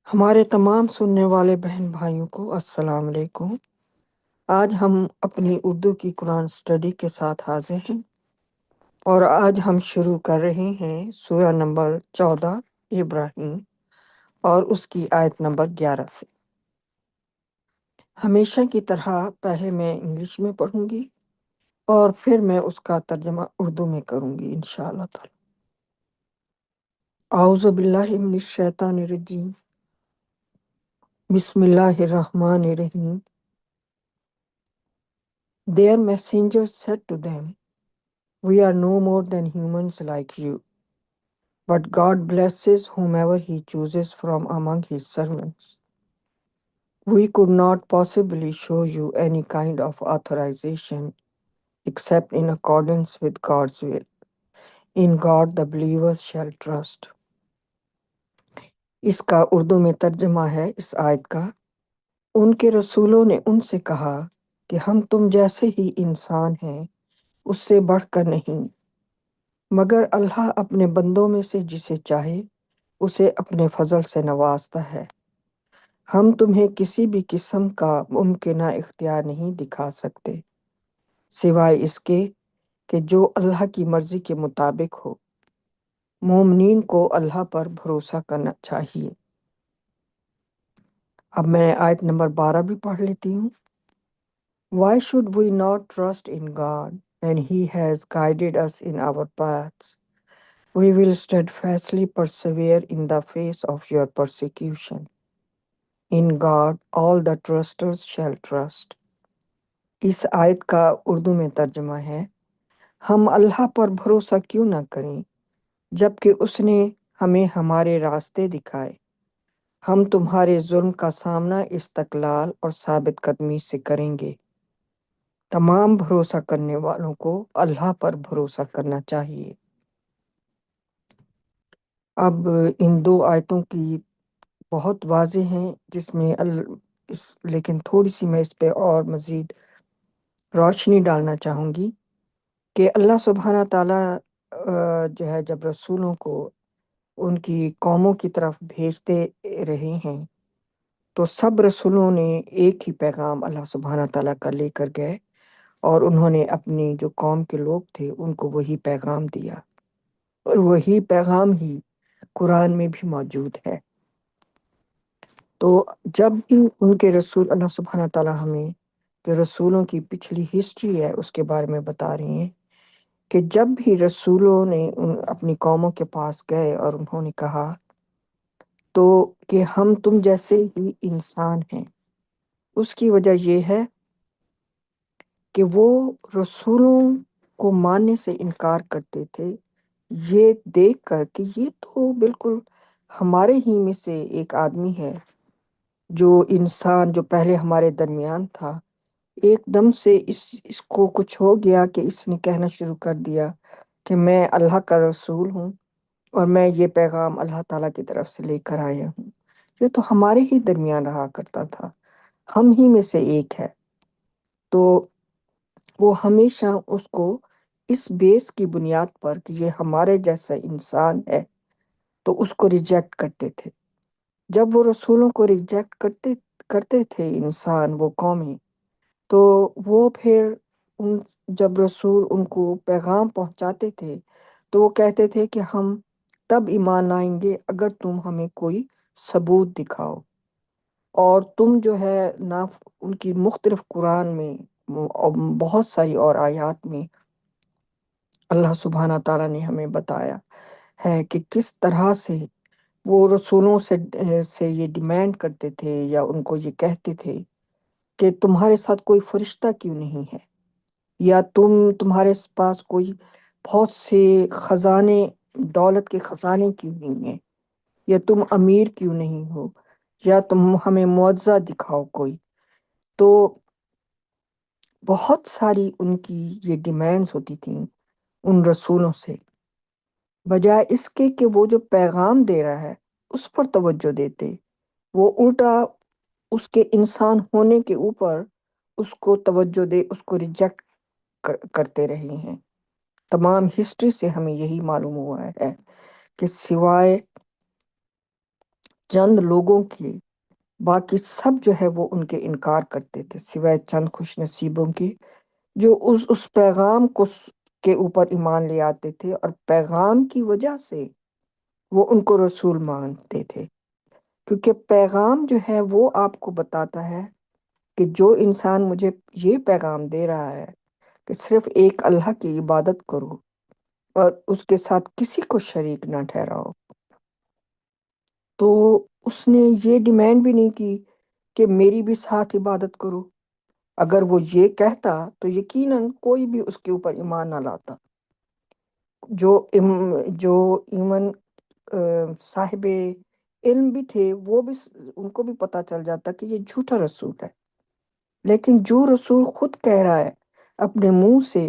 ہمارے تمام سننے والے بہن بھائیوں کو السلام علیکم۔ آج ہم اپنی اردو کی قرآن اسٹڈی کے ساتھ حاضر ہیں، اور آج ہم شروع کر رہے ہیں سورہ نمبر 14 ابراہیم اور اس کی آیت نمبر 11 سے۔ ہمیشہ کی طرح پہلے میں انگلش میں پڑھوں گی اور پھر میں اس کا ترجمہ اردو میں کروں گی انشاءاللہ تعالی۔ اعوذ باللہ من الشیطان الرجیم، بسم اللہ الرحمن الرحیم۔ Their messengers said to them, "We are no more than humans like you, but God blesses whomever He chooses from among His servants. We could not possibly show you any kind of authorization except in accordance with God's will. In God the believers shall trust." اس کا اردو میں ترجمہ ہے اس آیت کا: ان کے رسولوں نے ان سے کہا کہ ہم تم جیسے ہی انسان ہیں، اس سے بڑھ کر نہیں، مگر اللہ اپنے بندوں میں سے جسے چاہے اسے اپنے فضل سے نوازتا ہے۔ ہم تمہیں کسی بھی قسم کا ممکنہ اختیار نہیں دکھا سکتے سوائے اس کے کہ جو اللہ کی مرضی کے مطابق ہو۔ مومنین کو اللہ پر بھروسہ کرنا چاہیے۔ اب میں آیت نمبر 12 بھی پڑھ لیتی ہوں۔ Why should we not trust in God when He has guided us in our paths? We will steadfastly persevere in the face of your persecution. In God all the trusters shall trust. اس آیت کا اردو میں ترجمہ ہے: ہم اللہ پر بھروسہ کیوں نہ کریں جبکہ اس نے ہمیں ہمارے راستے دکھائے۔ ہم تمہارے ظلم کا سامنا استقلال اور ثابت قدمی سے کریں گے۔ تمام بھروسہ کرنے والوں کو اللہ پر بھروسہ کرنا چاہیے۔ اب ان دو آیتوں کی بہت واضح ہیں، جس میں لیکن تھوڑی سی میں اس پہ اور مزید روشنی ڈالنا چاہوں گی کہ اللہ سبحانہ تعالیٰ جو ہے جب رسولوں کو ان کی قوموں کی طرف بھیجتے رہے ہیں تو سب رسولوں نے ایک ہی پیغام اللہ سبحانہ تعالیٰ کا لے کر گئے، اور انہوں نے اپنی جو قوم کے لوگ تھے ان کو وہی پیغام دیا، اور وہی پیغام ہی قرآن میں بھی موجود ہے۔ تو جب بھی ان کے رسول اللہ سبحانہ تعالیٰ ہمیں جو رسولوں کی پچھلی ہسٹری ہے اس کے بارے میں بتا رہے ہیں کہ جب بھی رسولوں نے اپنی قوموں کے پاس گئے اور انہوں نے کہا تو کہ ہم تم جیسے ہی انسان ہیں، اس کی وجہ یہ ہے کہ وہ رسولوں کو ماننے سے انکار کرتے تھے، یہ دیکھ کر کہ یہ تو بالکل ہمارے ہی میں سے ایک آدمی ہے، جو انسان جو پہلے ہمارے درمیان تھا، ایک دم سے اس کو کچھ ہو گیا کہ اس نے کہنا شروع کر دیا کہ میں اللہ کا رسول ہوں اور میں یہ پیغام اللہ تعالیٰ کی طرف سے لے کر آیا ہوں۔ یہ تو ہمارے ہی درمیان رہا کرتا تھا، ہم ہی میں سے ایک ہے۔ تو وہ ہمیشہ اس کو اس بیس کی بنیاد پر کہ یہ ہمارے جیسا انسان ہے تو اس کو ریجیکٹ کرتے تھے۔ جب وہ رسولوں کو ریجیکٹ کرتے تھے انسان، وہ قومیں، تو وہ پھر جب رسول ان کو پیغام پہنچاتے تھے تو وہ کہتے تھے کہ ہم تب ایمان لائیں گے اگر تم ہمیں کوئی ثبوت دکھاؤ، اور تم جو ہے نہ ان کی مختلف قرآن میں بہت ساری اور آیات میں اللہ سبحانہ تعالیٰ نے ہمیں بتایا ہے کہ کس طرح سے وہ رسولوں سے یہ ڈیمانڈ کرتے تھے یا ان کو یہ کہتے تھے کہ تمہارے ساتھ کوئی فرشتہ کیوں نہیں ہے، یا تمہارے پاس کوئی بہت سے خزانے، دولت کے خزانے کیوں نہیں ہیں، یا تم امیر کیوں نہیں ہو، یا تم ہمیں معجزہ دکھاؤ کوئی۔ تو بہت ساری ان کی یہ ڈیمانڈز ہوتی تھیں ان رسولوں سے، بجائے اس کے کہ وہ جو پیغام دے رہا ہے اس پر توجہ دیتے، وہ الٹا اس کے انسان ہونے کے اوپر اس کو توجہ دے، اس کو ریجیکٹ کرتے رہے ہیں۔ تمام ہسٹری سے ہمیں یہی معلوم ہوا ہے کہ سوائے چند لوگوں کے، باقی سب جو ہے وہ ان کے انکار کرتے تھے، سوائے چند خوش نصیبوں کے جو اس پیغام کے اوپر ایمان لے آتے تھے، اور پیغام کی وجہ سے وہ ان کو رسول مانتے تھے، کیونکہ پیغام جو ہے وہ آپ کو بتاتا ہے کہ جو انسان مجھے یہ پیغام دے رہا ہے کہ صرف ایک اللہ کی عبادت کرو اور اس کے ساتھ کسی کو شریک نہ ٹھہراؤ، تو اس نے یہ ڈیمانڈ بھی نہیں کی کہ میری بھی ساتھ عبادت کرو۔ اگر وہ یہ کہتا تو یقیناً کوئی بھی اس کے اوپر ایمان نہ لاتا۔ جو ایمن صاحب علم بھی تھے، وہ بھی ان کو بھی پتہ چل جاتا کہ یہ جھوٹا رسول ہے، لیکن جو رسول خود کہہ رہا ہے اپنے منہ سے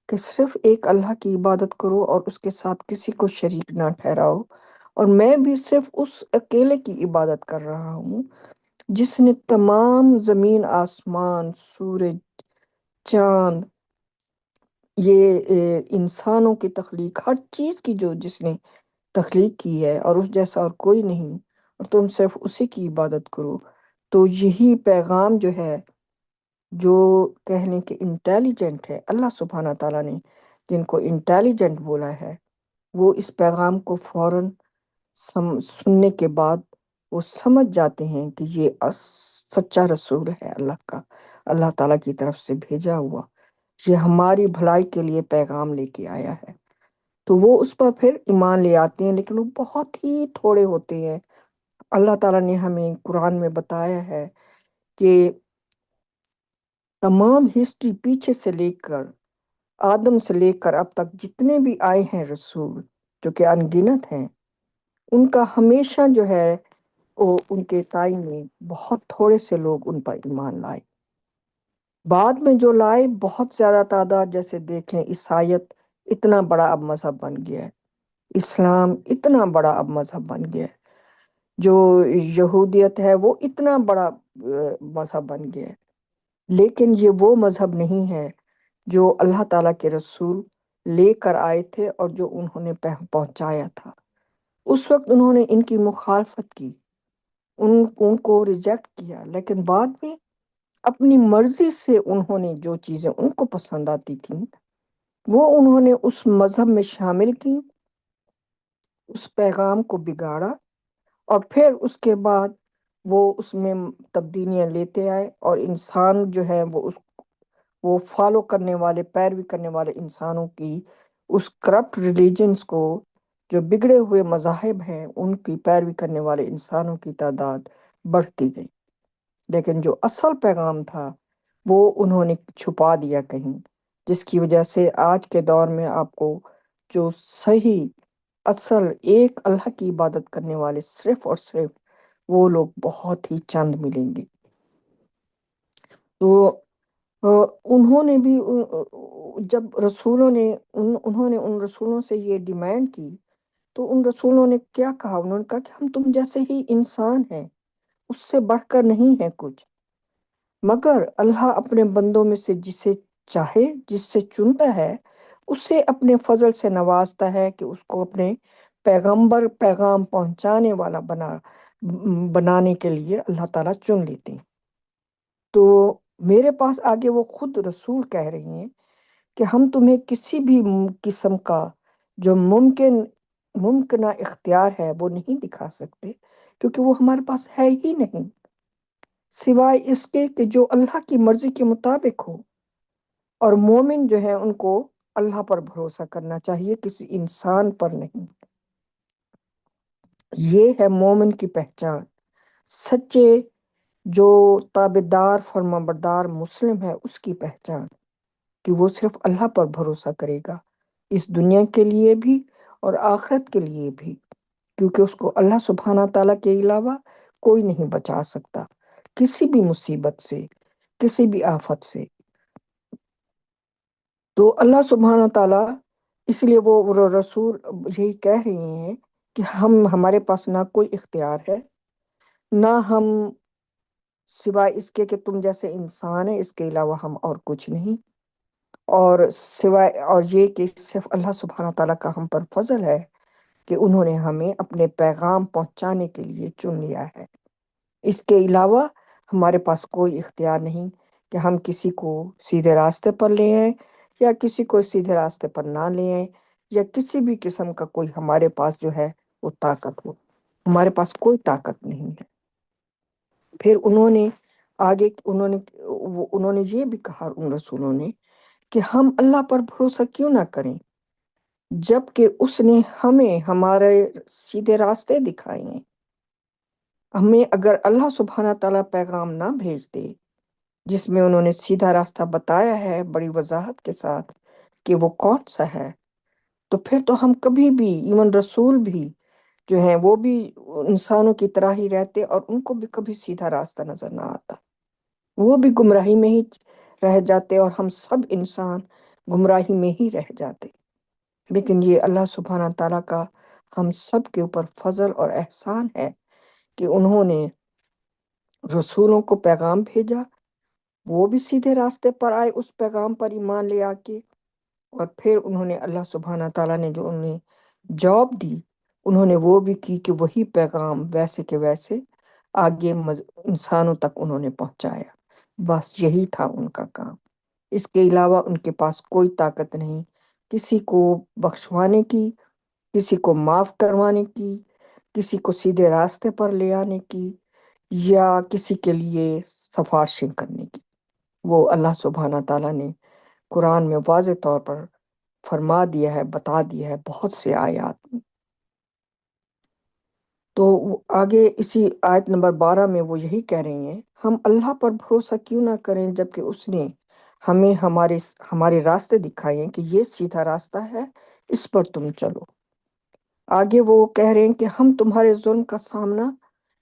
کہ صرف ایک اللہ کی عبادت کرو اور اس کے ساتھ کسی کو شریک نہ ٹھہراؤ، اور میں بھی صرف اس اکیلے کی عبادت کر رہا ہوں جس نے تمام زمین، آسمان، سورج، چاند، یہ انسانوں کی تخلیق، ہر چیز کی جس نے تخلیق کی ہے، اور اس جیسا اور کوئی نہیں، اور تم صرف اسی کی عبادت کرو۔ تو یہی پیغام جو ہے، جو کہنے کے انٹیلیجنٹ ہے، اللہ سبحانہ تعالیٰ نے جن کو انٹیلیجنٹ بولا ہے، وہ اس پیغام کو فوراً سننے کے بعد وہ سمجھ جاتے ہیں کہ یہ سچا رسول ہے اللہ کا، اللہ تعالیٰ کی طرف سے بھیجا ہوا، یہ ہماری بھلائی کے لیے پیغام لے کے آیا ہے۔ تو وہ اس پر پھر ایمان لے آتے ہیں، لیکن وہ بہت ہی تھوڑے ہوتے ہیں۔ اللہ تعالیٰ نے ہمیں قرآن میں بتایا ہے کہ تمام ہسٹری پیچھے سے لے کر آدم سے لے کر اب تک جتنے بھی آئے ہیں رسول، جو کہ ان گنت ہیں، ان کا ہمیشہ جو ہے وہ ان کے ٹائم میں بہت تھوڑے سے لوگ ان پر ایمان لائے۔ بعد میں جو لائے بہت زیادہ تعداد، جیسے دیکھ لیں عیسائیت اتنا بڑا اب مذہب بن گیا ہے، اسلام اتنا بڑا اب مذہب بن گیا ہے، جو یہودیت ہے وہ اتنا بڑا مذہب بن گیا ہے، لیکن یہ وہ مذہب نہیں ہے جو اللہ تعالیٰ کے رسول لے کر آئے تھے اور جو انہوں نے پہنچایا تھا۔ اس وقت انہوں نے ان کی مخالفت کی، ان کو ریجیکٹ کیا، لیکن بعد میں اپنی مرضی سے انہوں نے جو چیزیں ان کو پسند آتی تھیں وہ انہوں نے اس مذہب میں شامل کی، اس پیغام کو بگاڑا، اور پھر اس کے بعد وہ اس میں تبدیلیاں لیتے آئے، اور انسان جو ہے وہ فالو کرنے والے، پیروی کرنے والے انسانوں کی اس کرپٹ ریلیجنز کو، جو بگڑے ہوئے مذاہب ہیں ان کی پیروی کرنے والے انسانوں کی تعداد بڑھتی گئی، لیکن جو اصل پیغام تھا وہ انہوں نے چھپا دیا کہیں، جس کی وجہ سے آج کے دور میں آپ کو جو صحیح اصل ایک اللہ کی عبادت کرنے والے صرف اور صرف وہ لوگ بہت ہی چند ملیں گے۔ تو انہوں نے بھی جب انہوں نے ان رسولوں سے یہ ڈیمانڈ کی، تو ان رسولوں نے کیا کہا؟ انہوں نے کہا کہ ہم تم جیسے ہی انسان ہیں، اس سے بڑھ کر نہیں ہے کچھ، مگر اللہ اپنے بندوں میں سے جسے چاہے، جس سے چنتا ہے، اسے اپنے فضل سے نوازتا ہے کہ اس کو اپنے پیغام پہنچانے والا بنانے کے لیے اللہ تعالیٰ چن لیتے ہیں۔ تو میرے پاس آگے وہ خود رسول کہہ رہی ہیں کہ ہم تمہیں کسی بھی قسم کا جو ممکنہ اختیار ہے وہ نہیں دکھا سکتے، کیونکہ وہ ہمارے پاس ہے ہی نہیں، سوائے اس کے کہ جو اللہ کی مرضی کے مطابق ہو۔ اور مومن جو ہے ان کو اللہ پر بھروسہ کرنا چاہیے، کسی انسان پر نہیں۔ یہ ہے مومن کی پہچان، سچے جو تابعدار فرمانبردار مسلم ہے اس کی پہچان، کہ وہ صرف اللہ پر بھروسہ کرے گا، اس دنیا کے لیے بھی اور آخرت کے لیے بھی، کیونکہ اس کو اللہ سبحانہ تعالیٰ کے علاوہ کوئی نہیں بچا سکتا کسی بھی مصیبت سے، کسی بھی آفت سے۔ تو اللہ سبحانہ تعالیٰ اس لیے وہ رسول یہی کہہ رہی ہیں کہ ہمارے پاس نہ کوئی اختیار ہے، نہ ہم سوائے اس کے کہ تم جیسے انسان ہیں، اس کے علاوہ ہم اور کچھ نہیں، اور سوائے اور یہ کہ صرف اللہ سبحانہ تعالیٰ کا ہم پر فضل ہے کہ انہوں نے ہمیں اپنے پیغام پہنچانے کے لیے چن لیا ہے۔ اس کے علاوہ ہمارے پاس کوئی اختیار نہیں کہ ہم کسی کو سیدھے راستے پر لے آئیں یا کسی کو سیدھے راستے پر نہ لے آئیں، یا کسی بھی قسم کا کوئی ہمارے پاس جو ہے وہ طاقت ہو۔ ہمارے پاس کوئی طاقت نہیں ہے۔ پھر انہوں نے یہ بھی کہا ان رسولوں نے کہ ہم اللہ پر بھروسہ کیوں نہ کریں جب کہ اس نے ہمیں ہمارے سیدھے راستے دکھائے ہیں۔ ہمیں اگر اللہ سبحانہ تعالیٰ پیغام نہ بھیج دے جس میں انہوں نے سیدھا راستہ بتایا ہے بڑی وضاحت کے ساتھ کہ وہ کون سا ہے، تو پھر تو ہم کبھی بھی، ایون رسول بھی جو ہیں وہ بھی انسانوں کی طرح ہی رہتے اور ان کو بھی کبھی سیدھا راستہ نظر نہ آتا، وہ بھی گمراہی میں ہی رہ جاتے اور ہم سب انسان گمراہی میں ہی رہ جاتے۔ لیکن یہ اللہ سبحانہ تعالیٰ کا ہم سب کے اوپر فضل اور احسان ہے کہ انہوں نے رسولوں کو پیغام بھیجا، وہ بھی سیدھے راستے پر آئے اس پیغام پر ایمان لے آ کے، اور پھر انہوں نے اللہ سبحانہ تعالیٰ نے جو انہیں جاب دی انہوں نے وہ بھی کی کہ وہی پیغام ویسے کے ویسے آگے انسانوں تک انہوں نے پہنچایا۔ بس یہی تھا ان کا کام۔ اس کے علاوہ ان کے پاس کوئی طاقت نہیں کسی کو بخشوانے کی، کسی کو معاف کروانے کی، کسی کو سیدھے راستے پر لے آنے کی، یا کسی کے لیے سفارشیں کرنے کی۔ وہ اللہ سبحانہ تعالیٰ نے قرآن میں واضح طور پر فرما دیا ہے، بتا دیا ہے بہت سے آیات میں۔ تو آگے اسی آیت نمبر 12 میں وہ یہی کہہ رہے ہیں، ہم اللہ پر بھروسہ کیوں نہ کریں جبکہ اس نے ہمیں ہمارے راستے دکھائے ہیں کہ یہ سیدھا راستہ ہے، اس پر تم چلو۔ آگے وہ کہہ رہے ہیں کہ ہم تمہارے ظلم کا سامنا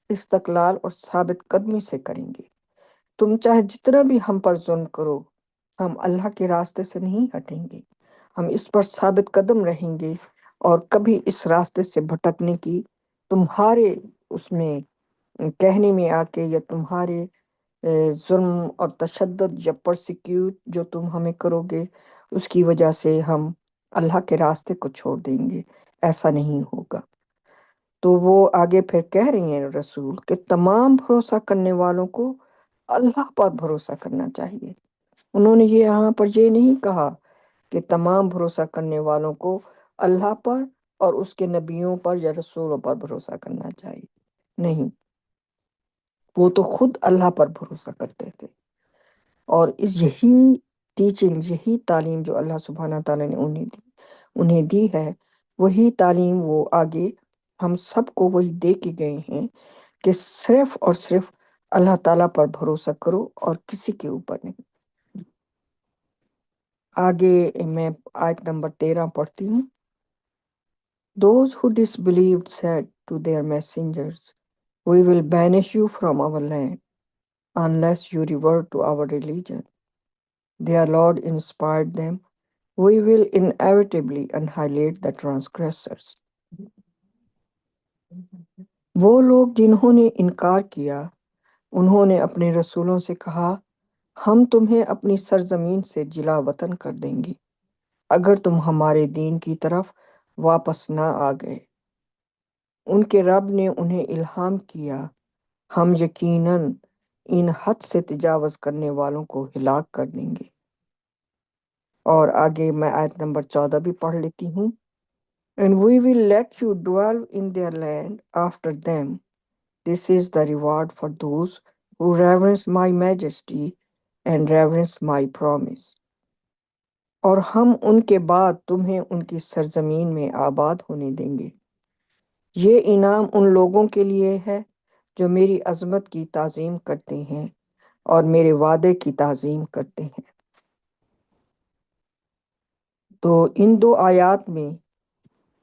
استقلال اور ثابت قدمی سے کریں گے۔ تم چاہے جتنا بھی ہم پر ظلم کرو، ہم اللہ کے راستے سے نہیں ہٹیں گے، ہم اس پر ثابت قدم رہیں گے، اور کبھی اس راستے سے بھٹکنے کی تمہارے اس میں کہنے میں آ کے، یا تمہارے ظلم اور تشدد یا پرسیکیوٹ جو تم ہمیں کرو گے اس کی وجہ سے ہم اللہ کے راستے کو چھوڑ دیں گے، ایسا نہیں ہوگا۔ تو وہ آگے پھر کہہ رہی ہیں رسول کہ تمام بھروسہ کرنے والوں کو اللہ پر بھروسہ کرنا چاہیے۔ انہوں نے یہاں پر یہ نہیں کہا کہ تمام بھروسہ کرنے والوں کو اللہ پر اور اس کے نبیوں پر یا رسولوں پر بھروسہ کرنا چاہیے، نہیں، وہ تو خود اللہ پر بھروسہ کرتے تھے، اور یہی ٹیچنگ، یہی تعلیم جو اللہ سبحانہ تعالیٰ نے انہیں دی ہے، وہی تعلیم وہ آگے ہم سب کو وہی دے کے گئے ہیں کہ صرف اور صرف اللہ تعالیٰ پر بھروسہ کرو اور کسی کے اوپر نہیں۔ آگے میں آیت نمبر 13 پڑھتی ہوں۔ Those who disbelieved said to their messengers, "We will banish you from our land unless you revert to our religion." Their Lord inspired them, "We will inevitably annihilate the transgressors." وہ لوگ جنہوں نے انکار کیا انہوں نے اپنے رسولوں سے کہا، ہم تمہیں اپنی سرزمین سے جلا وطن کر دیں گے اگر تم ہمارے دین کی طرف واپس نہ آ گئے۔ ان کے رب نے انہیں الہام کیا، ہم یقیناً ان حد سے تجاوز کرنے والوں کو ہلاک کر دیں گے۔ اور آگے میں آیت نمبر 14 بھی پڑھ لیتی ہوں۔ And we will let you dwell in their land after them. This is the reward for those who reverence my majesty and reverence my promise. اور ہم ان کے بعد تمہیں ان کی سرزمین میں آباد ہونے دیں گے۔ یہ انعام ان لوگوں کے لیے ہے جو میری عظمت کی تعظیم کرتے ہیں اور میرے وعدے کی تعظیم کرتے ہیں۔ تو ان دو آیات میں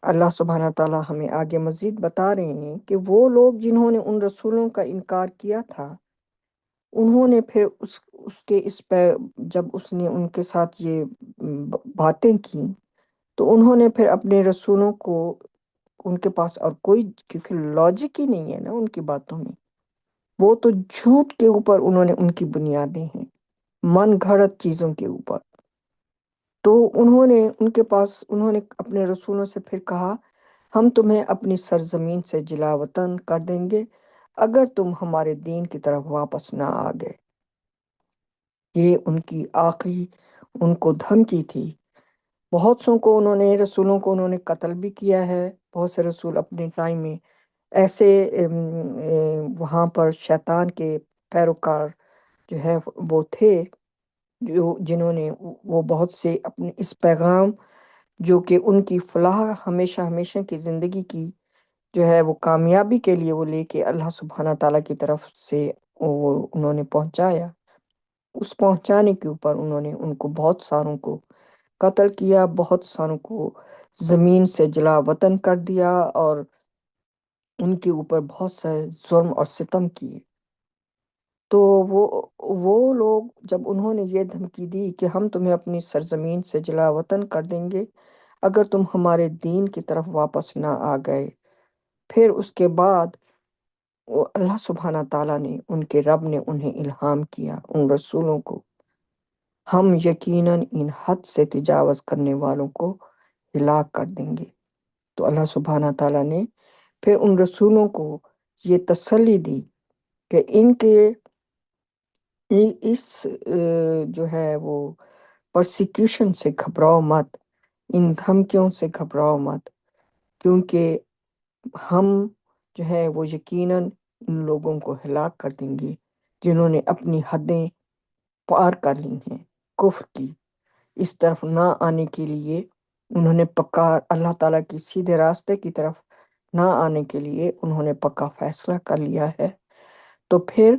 اللہ سبحانہ تعالیٰ ہمیں آگے مزید بتا رہے ہیں کہ وہ لوگ جنہوں نے ان رسولوں کا انکار کیا تھا، انہوں نے پھر اس پہ جب اس نے ان کے ساتھ یہ باتیں کی تو انہوں نے پھر اپنے رسولوں کو، ان کے پاس اور کوئی، کیونکہ لاجک ہی نہیں ہے نا ان کی باتوں میں، وہ تو جھوٹ کے اوپر انہوں نے ان کی بنیادیں ہیں، من گھڑت چیزوں کے اوپر۔ تو انہوں نے اپنے رسولوں سے پھر کہا ہم تمہیں اپنی سرزمین سے جلا وطن کر دیں گے اگر تم ہمارے دین کی طرف واپس نہ آ گئے۔ یہ ان کی آخری ان کو دھمکی تھی۔ بہت سوں کو رسولوں کو انہوں نے قتل بھی کیا ہے۔ بہت سے رسول اپنے ٹائم میں ایسے وہاں پر شیطان کے پیروکار جو ہے وہ تھے، جنہوں نے وہ بہت سے اپنے اس پیغام جو کہ ان کی فلاح ہمیشہ ہمیشہ کی زندگی کی جو ہے وہ کامیابی کے لیے وہ لے کے اللہ سبحانہ تعالیٰ کی طرف سے وہ انہوں نے پہنچایا، اس پہنچانے کے اوپر انہوں نے ان کو بہت ساروں کو قتل کیا، بہت ساروں کو زمین سے جلا وطن کر دیا، اور ان کے اوپر بہت سے ظلم اور ستم کیے۔ تو وہ لوگ جب انہوں نے یہ دھمکی دی کہ ہم تمہیں اپنی سرزمین سے جلا وطن کر دیں گے اگر تم ہمارے دین کی طرف واپس نہ آ گئے، پھر اس کے بعد وہ اللہ سبحانہ تعالیٰ نے ان کے رب نے انہیں الہام کیا ان رسولوں کو، ہم یقیناً ان حد سے تجاوز کرنے والوں کو ہلاک کر دیں گے۔ تو اللہ سبحانہ تعالیٰ نے پھر ان رسولوں کو یہ تسلی دی کہ ان کے اس جو ہے وہ پرسیکیوشن سے گھبراؤ مت، ان دھمکیوں سے گھبراؤ مت، کیونکہ ہم جو ہے وہ یقیناً ان لوگوں کو ہلاک کر دیں گے جنہوں نے اپنی حدیں پار کر لی ہیں کفر کی۔ اس طرف نہ آنے کے لیے انہوں نے پکا اللہ تعالیٰ کی سیدھے راستے کی طرف نہ آنے کے لیے انہوں نے پکا فیصلہ کر لیا ہے، تو پھر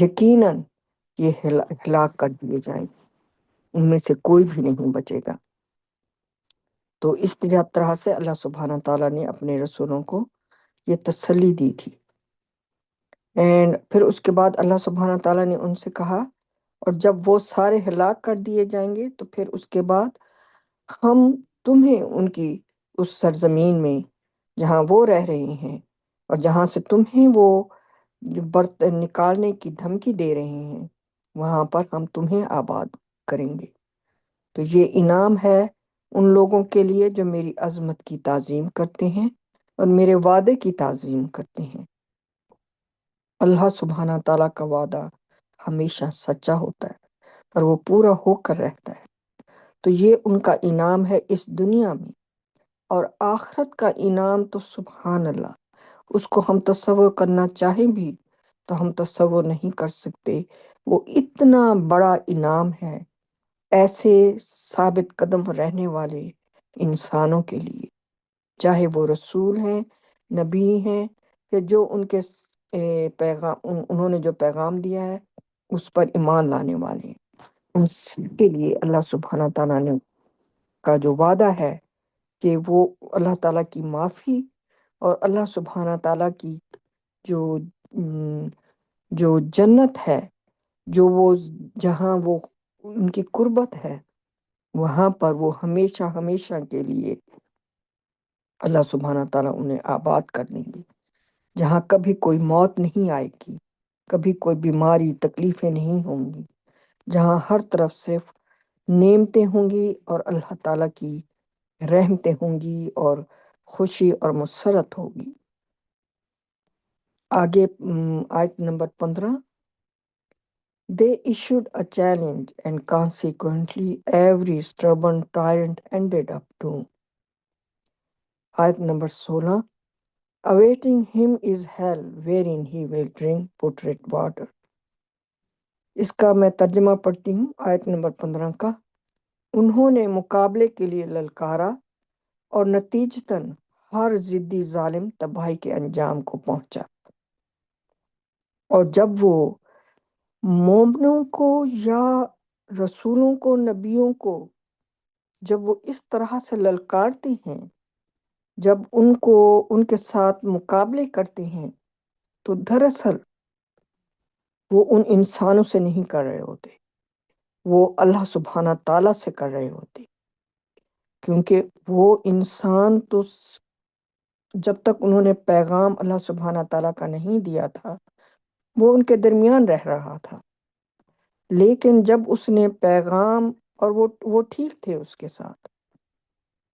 یقیناً یہ ہلاک کر دیے جائیں گے، ان میں سے کوئی بھی نہیں بچے گا۔ تو اس طرح سے اللہ سبحانہ تعالیٰ نے اپنے رسولوں کو یہ تسلی دی تھی۔ اینڈ پھر اس کے بعد اللہ سبحانہ تعالیٰ نے ان سے کہا، اور جب وہ سارے ہلاک کر دیے جائیں گے تو پھر اس کے بعد ہم تمہیں ان کی اس سرزمین میں جہاں وہ رہ رہے ہیں اور جہاں سے تمہیں وہ نکالنے کی دھمکی دے رہے ہیں، وہاں پر ہم تمہیں آباد کریں گے۔ تو یہ انعام ہے ان لوگوں کے لیے جو میری عظمت کی تعظیم کرتے ہیں اور میرے وعدے کی تعظیم کرتے ہیں۔ اللہ سبحانہ تعالیٰ کا وعدہ ہمیشہ سچا ہوتا ہے اور وہ پورا ہو کر رہتا ہے۔ تو یہ ان کا انعام ہے اس دنیا میں، اور آخرت کا انعام تو سبحان اللہ، اس کو ہم تصور کرنا چاہیں بھی تو ہم تصور نہیں کر سکتے۔ وہ اتنا بڑا انعام ہے ایسے ثابت قدم رہنے والے انسانوں کے لیے، چاہے وہ رسول ہیں، نبی ہیں، یا جو ان کے پیغام انہوں نے جو پیغام دیا ہے اس پر ایمان لانے والے ہیں، ان سب کے لیے اللہ سبحانہ تعالیٰ نے کا جو وعدہ ہے کہ وہ اللہ تعالیٰ کی معافی اور اللہ سبحانہ تعالیٰ کی جو جو جنت ہے، جو وہ جہاں وہ ان کی قربت ہے، وہاں پر وہ ہمیشہ ہمیشہ کے لیے اللہ سبحانہ تعالیٰ انہیں آباد کر دیں گے، جہاں کبھی کوئی موت نہیں آئے گی، کبھی کوئی بیماری تکلیفیں نہیں ہوں گی، جہاں ہر طرف صرف نعمتیں ہوں گی اور اللہ تعالیٰ کی رحمتیں ہوں گی اور خوشی اور مسرت ہوگی۔ آگے آیت number 15، They issued a challenge and consequently every stubborn tyrant ended up doom۔ آیت number 16، Awaiting him is hell wherein he will drink putrid water۔ اس کا میں ترجمہ پڑھتی ہوں آیت نمبر 15 کا۔ انہوں نے مقابلے کے لیے للکارا اور نتیجتاً ہر ضدی ظالم تباہی کے انجام کو پہنچا۔ اور جب وہ مومنوں کو یا رسولوں کو، نبیوں کو جب وہ اس طرح سے للکارتے ہیں، جب ان کے ساتھ مقابلے کرتے ہیں، تو دراصل وہ ان انسانوں سے نہیں کر رہے ہوتے، وہ اللہ سبحانہ تعالیٰ سے کر رہے ہوتے، کیونکہ وہ انسان تو جب تک انہوں نے پیغام اللہ سبحانہ تعالیٰ کا نہیں دیا تھا وہ ان کے درمیان رہ رہا تھا، لیکن جب اس نے پیغام، اور وہ ٹھیک تھے اس کے ساتھ،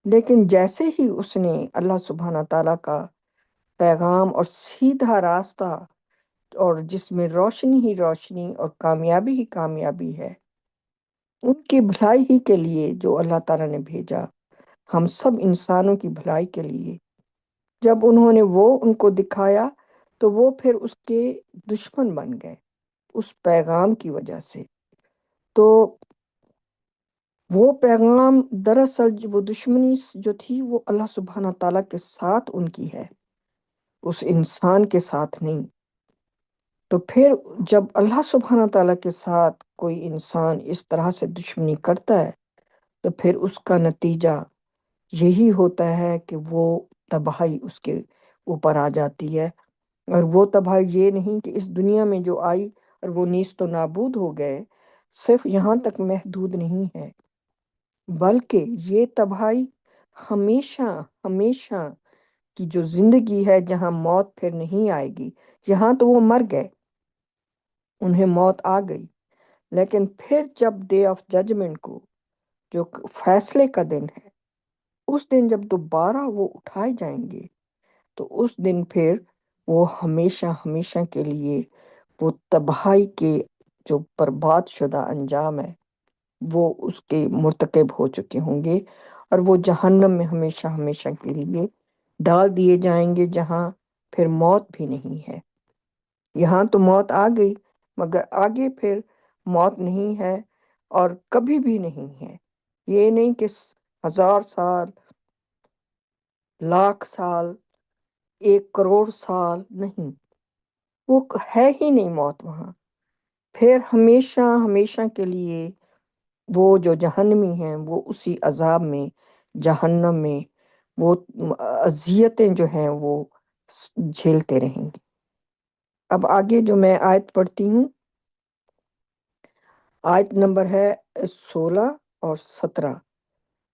لیکن جیسے ہی اس نے اللہ سبحانہ تعالیٰ کا پیغام اور سیدھا راستہ، اور جس میں روشنی ہی روشنی اور کامیابی ہی کامیابی ہے، ان کی بھلائی ہی کے لیے جو اللہ تعالیٰ نے بھیجا، ہم سب انسانوں کی بھلائی کے لیے، جب انہوں نے وہ ان کو دکھایا تو وہ پھر اس کے دشمن بن گئے اس پیغام کی وجہ سے۔ تو وہ پیغام دراصل وہ دشمنی جو تھی وہ اللہ سبحانہ تعالیٰ کے ساتھ ان کی ہے، اس انسان کے ساتھ نہیں۔ تو پھر جب اللہ سبحانہ تعالیٰ کے ساتھ کوئی انسان اس طرح سے دشمنی کرتا ہے تو پھر اس کا نتیجہ یہی ہوتا ہے کہ وہ تباہی اس کے اوپر آ جاتی ہے۔ اور وہ تباہی یہ نہیں کہ اس دنیا میں جو آئی اور وہ نیست و نابود ہو گئے، صرف یہاں تک محدود نہیں ہے، بلکہ یہ تباہی ہمیشہ ہمیشہ کی جو زندگی ہے، جہاں موت پھر نہیں آئے گی۔ یہاں تو وہ مر گئے، انہیں موت آ گئی، لیکن پھر جب ڈے آف ججمنٹ کو، جو فیصلے کا دن ہے، اس دن جب دوبارہ وہ اٹھائے جائیں گے تو اس دن پھر وہ ہمیشہ ہمیشہ کے لیے وہ تباہی کے جو برباد شدہ انجام ہے وہ اس کے مرتکب ہو چکے ہوں گے، اور وہ جہنم میں ہمیشہ ہمیشہ کے لیے ڈال دیے جائیں گے، جہاں پھر موت بھی نہیں ہے۔ یہاں تو موت آ گئی، مگر آگے پھر موت نہیں ہے اور کبھی بھی نہیں ہے۔ یہ نہیں کہ 1000 سال، 1,00,000 سال، 1,00,00,000 سال، نہیں، وہ ہے ہی نہیں موت وہاں۔ پھر ہمیشہ ہمیشہ کے لیے وہ جو جہنمی ہیں وہ اسی عذاب میں، جہنم میں، وہ اذیتیں جو ہیں وہ جھیلتے رہیں گے۔ اب آگے جو میں آیت پڑھتی ہوں، آیت نمبر ہے 16 اور 17۔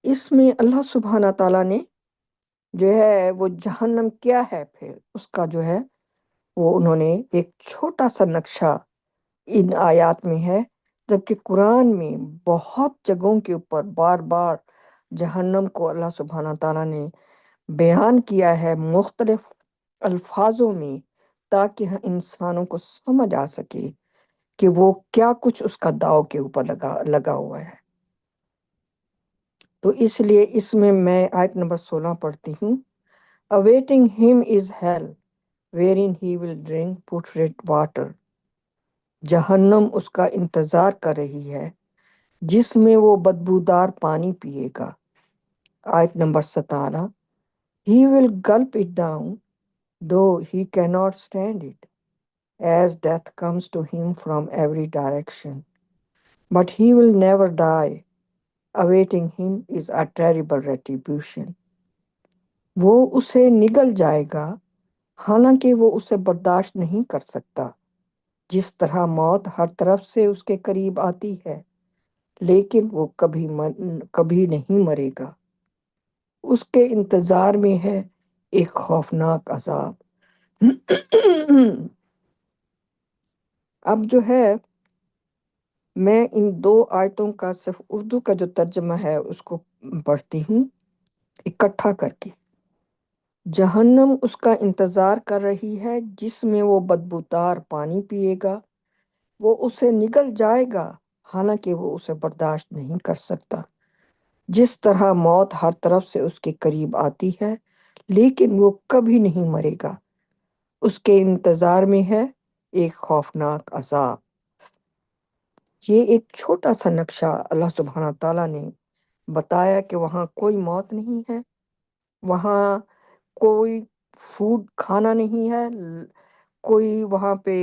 اس میں اللہ سبحانہ تعالیٰ نے جو ہے وہ جہنم کیا ہے، پھر اس کا جو ہے وہ انہوں نے ایک چھوٹا سا نقشہ ان آیات میں ہے، جبکہ قرآن میں بہت جگہوں کے اوپر بار بار جہنم کو اللہ سبحانہ تعالیٰ نے بیان کیا ہے مختلف الفاظوں میں، تاکہ انسانوں کو سمجھ آ سکے کہ وہ کیا کچھ اس کا داؤ کے اوپر لگا ہوا ہے۔ تو اس لیے اس میں آیت نمبر 16 پڑھتی ہوں۔ Awaiting him is hell, wherein he will drink putrid water۔ جہنم اس کا انتظار کر رہی ہے جس میں وہ بدبودار پانی پیے گا۔ آیت number 17۔ He will gulp it down, though he cannot stand it, as death comes to him from every direction. But he will never die. Awaiting him is a terrible retribution۔ وہ اسے نگل جائے گا، حالانکہ وہ اسے برداشت نہیں کر سکتا۔ جس طرح موت ہر طرف سے اس کے قریب آتی ہے، لیکن وہ کبھی نہیں مرے گا۔ اس کے انتظار میں ہے ایک خوفناک عذاب۔ اب جو ہے میں ان 2 آیتوں کا صرف اردو کا جو ترجمہ ہے اس کو پڑھتی ہوں اکٹھا کر کے۔ جہنم اس کا انتظار کر رہی ہے جس میں وہ بدبودار پانی پیے گا، وہ اسے نگل جائے گا، حالانکہ وہ اسے برداشت نہیں کر سکتا۔ جس طرح موت ہر طرف سے اس کے قریب آتی ہے، لیکن وہ کبھی نہیں مرے گا۔ اس کے انتظار میں ہے ایک خوفناک عذاب۔ یہ ایک چھوٹا سا نقشہ اللہ سبحانہ تعالیٰ نے بتایا کہ وہاں کوئی موت نہیں ہے، وہاں کوئی فوڈ کھانا نہیں ہے، کوئی وہاں پہ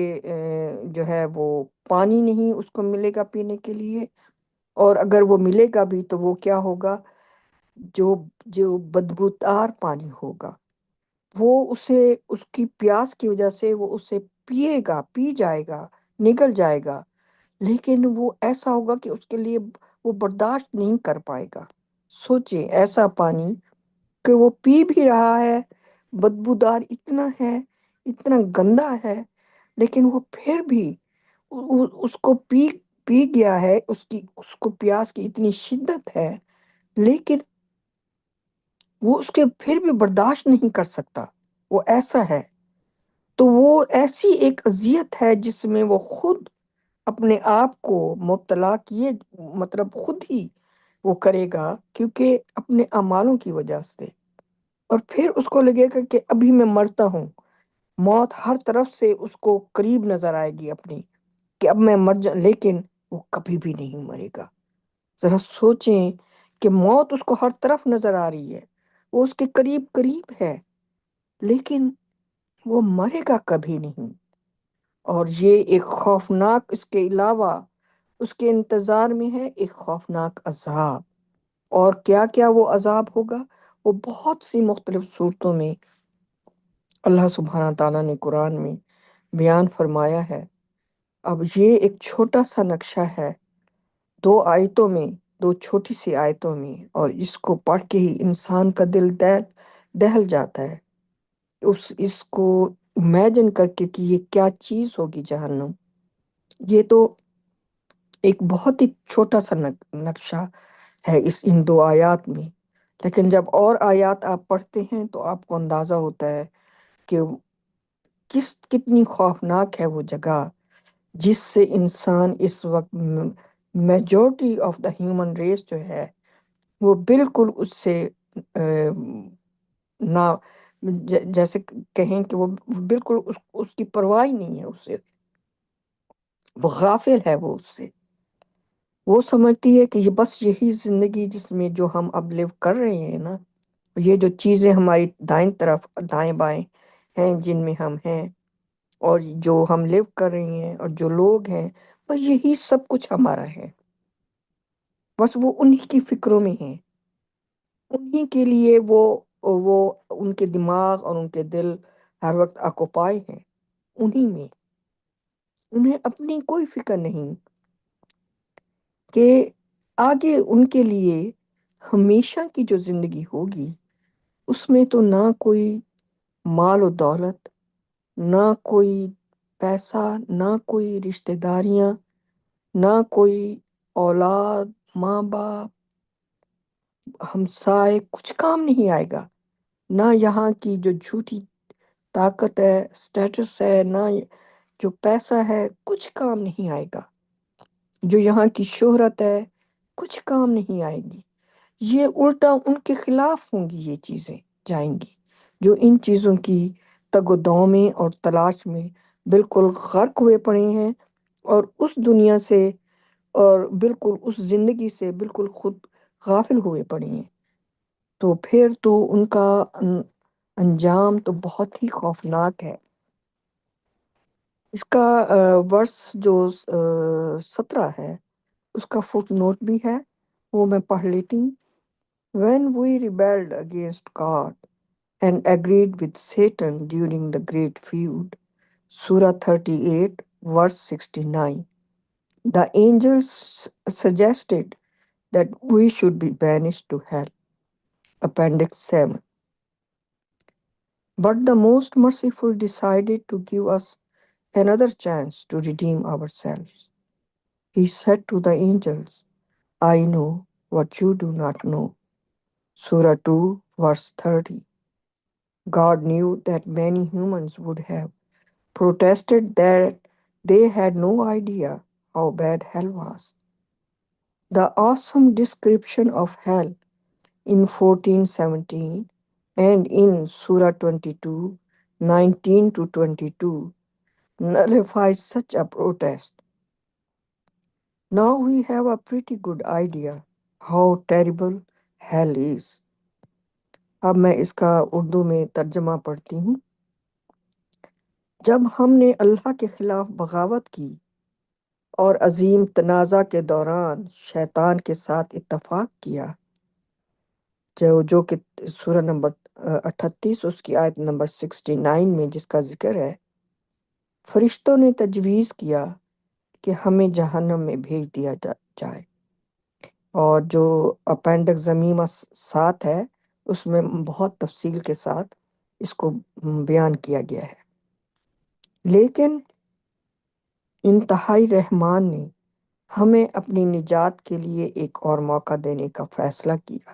جو ہے وہ پانی نہیں اس کو ملے گا پینے کے لیے، اور اگر وہ ملے گا بھی تو وہ کیا ہوگا، جو بدبودار پانی ہوگا، وہ اس کی پیاس کی وجہ سے وہ اسے پی جائے گا، نگل جائے گا، لیکن وہ ایسا ہوگا کہ اس کے لیے وہ برداشت نہیں کر پائے گا۔ سوچیں، ایسا پانی کہ وہ پی بھی رہا ہے، بدبودار اتنا ہے، اتنا گندا ہے، لیکن وہ پھر بھی اس کو پی گیا ہے، اس کو پیاس کی اتنی شدت ہے، لیکن وہ اس کے پھر بھی برداشت نہیں کر سکتا، وہ ایسا ہے۔ تو وہ ایسی ایک اذیت ہے جس میں وہ خود اپنے آپ کو مبتلا کیے، مطلب خود ہی وہ کرے گا، کیونکہ اپنے اعمالوں کی وجہ سے۔ اور پھر اس کو لگے گا کہ ابھی میں مرتا ہوں، موت ہر طرف سے اس کو قریب نظر آئے گی اپنی، کہ اب میں مر جاؤں، لیکن وہ کبھی بھی نہیں مرے گا۔ ذرا سوچیں کہ موت اس کو ہر طرف نظر آ رہی ہے، وہ اس کے قریب قریب ہے، لیکن وہ مرے گا کبھی نہیں۔ اور یہ ایک خوفناک، اس کے علاوہ اس کے انتظار میں ہے ایک خوفناک عذاب۔ اور کیا کیا وہ عذاب ہوگا، وہ بہت سی مختلف صورتوں میں اللہ سبحانہ تعالیٰ نے قرآن میں بیان فرمایا ہے۔ اب یہ ایک چھوٹا سا نقشہ ہے، 2 آیتوں میں، 2 چھوٹی سی آیتوں میں، اور اس کو پڑھ کے ہی انسان کا دل دہل جاتا ہے، اس کو امیجن کر کے کہ یہ کیا چیز ہوگی جہنم۔ یہ تو ایک بہت ہی چھوٹا سا نقشہ ہے ان 2 آیات میں، لیکن جب اور آیات آپ پڑھتے ہیں تو آپ کو اندازہ ہوتا ہے کہ کتنی خوفناک ہے وہ جگہ، جس سے انسان اس وقت، majority of the human race جو ہے، وہ بالکل اس سے نہ، جیسے کہیں کہ وہ بالکل اس کی پرواہ ہی نہیں ہے اسے، وہ غافل ہے، وہ اس سے، وہ سمجھتی ہے کہ یہ بس یہی زندگی جس میں جو ہم اب لیو کر رہے ہیں نا، یہ جو چیزیں ہماری دائیں طرف دائیں بائیں ہیں جن میں ہم ہیں، اور جو ہم لیو کر رہے ہیں، اور جو لوگ ہیں، بس یہی سب کچھ ہمارا ہے۔ بس وہ انہی کی فکروں میں ہیں، انہی کے لیے وہ ان کے دماغ اور ان کے دل ہر وقت آکوپائی ہیں انہی میں۔ انہیں اپنی کوئی فکر نہیں کہ آگے ان کے لیے ہمیشہ کی جو زندگی ہوگی، اس میں تو نہ کوئی مال و دولت، نہ کوئی پیسہ، نہ کوئی رشتہ داریاں، نہ کوئی اولاد، ماں باپ، ہمسائے، کچھ کام نہیں آئے گا۔ نہ یہاں کی جو جھوٹی طاقت ہے، سٹیٹس ہے، نہ جو پیسہ ہے، کچھ کام نہیں آئے گا۔ جو یہاں کی شہرت ہے، کچھ کام نہیں آئے گی۔ یہ الٹا ان کے خلاف ہوں گی، یہ چیزیں جائیں گی، جو ان چیزوں کی تگ و دو میں اور تلاش میں بالکل غرق ہوئے پڑے ہیں، اور اس دنیا سے اور بالکل اس زندگی سے بالکل خود غافل ہوئے پڑے ہیں۔ تو پھر تو ان کا انجام تو بہت ہی خوفناک ہے۔ اس کا ورس جو 17 ہے، اس کا فٹ نوٹ بھی ہے، وہ میں پڑھ لیتی ہوں۔ When we rebelled against God and agreed with Satan during the great feud, Surah 38, verse 69, the angels suggested that we should be banished to hell. Appendix 7. But the most merciful decided to give us another chance to redeem ourselves. He said to the angels, I know what you do not know. Surah 2, verse 30. God knew that many humans would have protested that they had no idea how bad hell was. The awesome description of hell in 14:17 and in Surah 22, 19 to 22 nullifies such a protest. Now we have a pretty good idea how terrible hell is. اب میں اس کا اردو میں ترجمہ پڑھتی ہوں۔ جب ہم نے اللہ کے خلاف بغاوت کی اور عظیم تنازع کے دوران شیطان کے ساتھ اتفاق کیا، جو کہ سورہ نمبر 38 اس کی آیت نمبر 69 میں جس کا ذکر ہے، فرشتوں نے تجویز کیا کہ ہمیں جہنم میں بھیج دیا جائے۔ اور جو اپینڈکس ضمیمہ 7 ہے، اس میں بہت تفصیل کے ساتھ اس کو بیان کیا گیا ہے۔ لیکن انتہائی رحمان نے ہمیں اپنی نجات کے لیے ایک اور موقع دینے کا فیصلہ کیا۔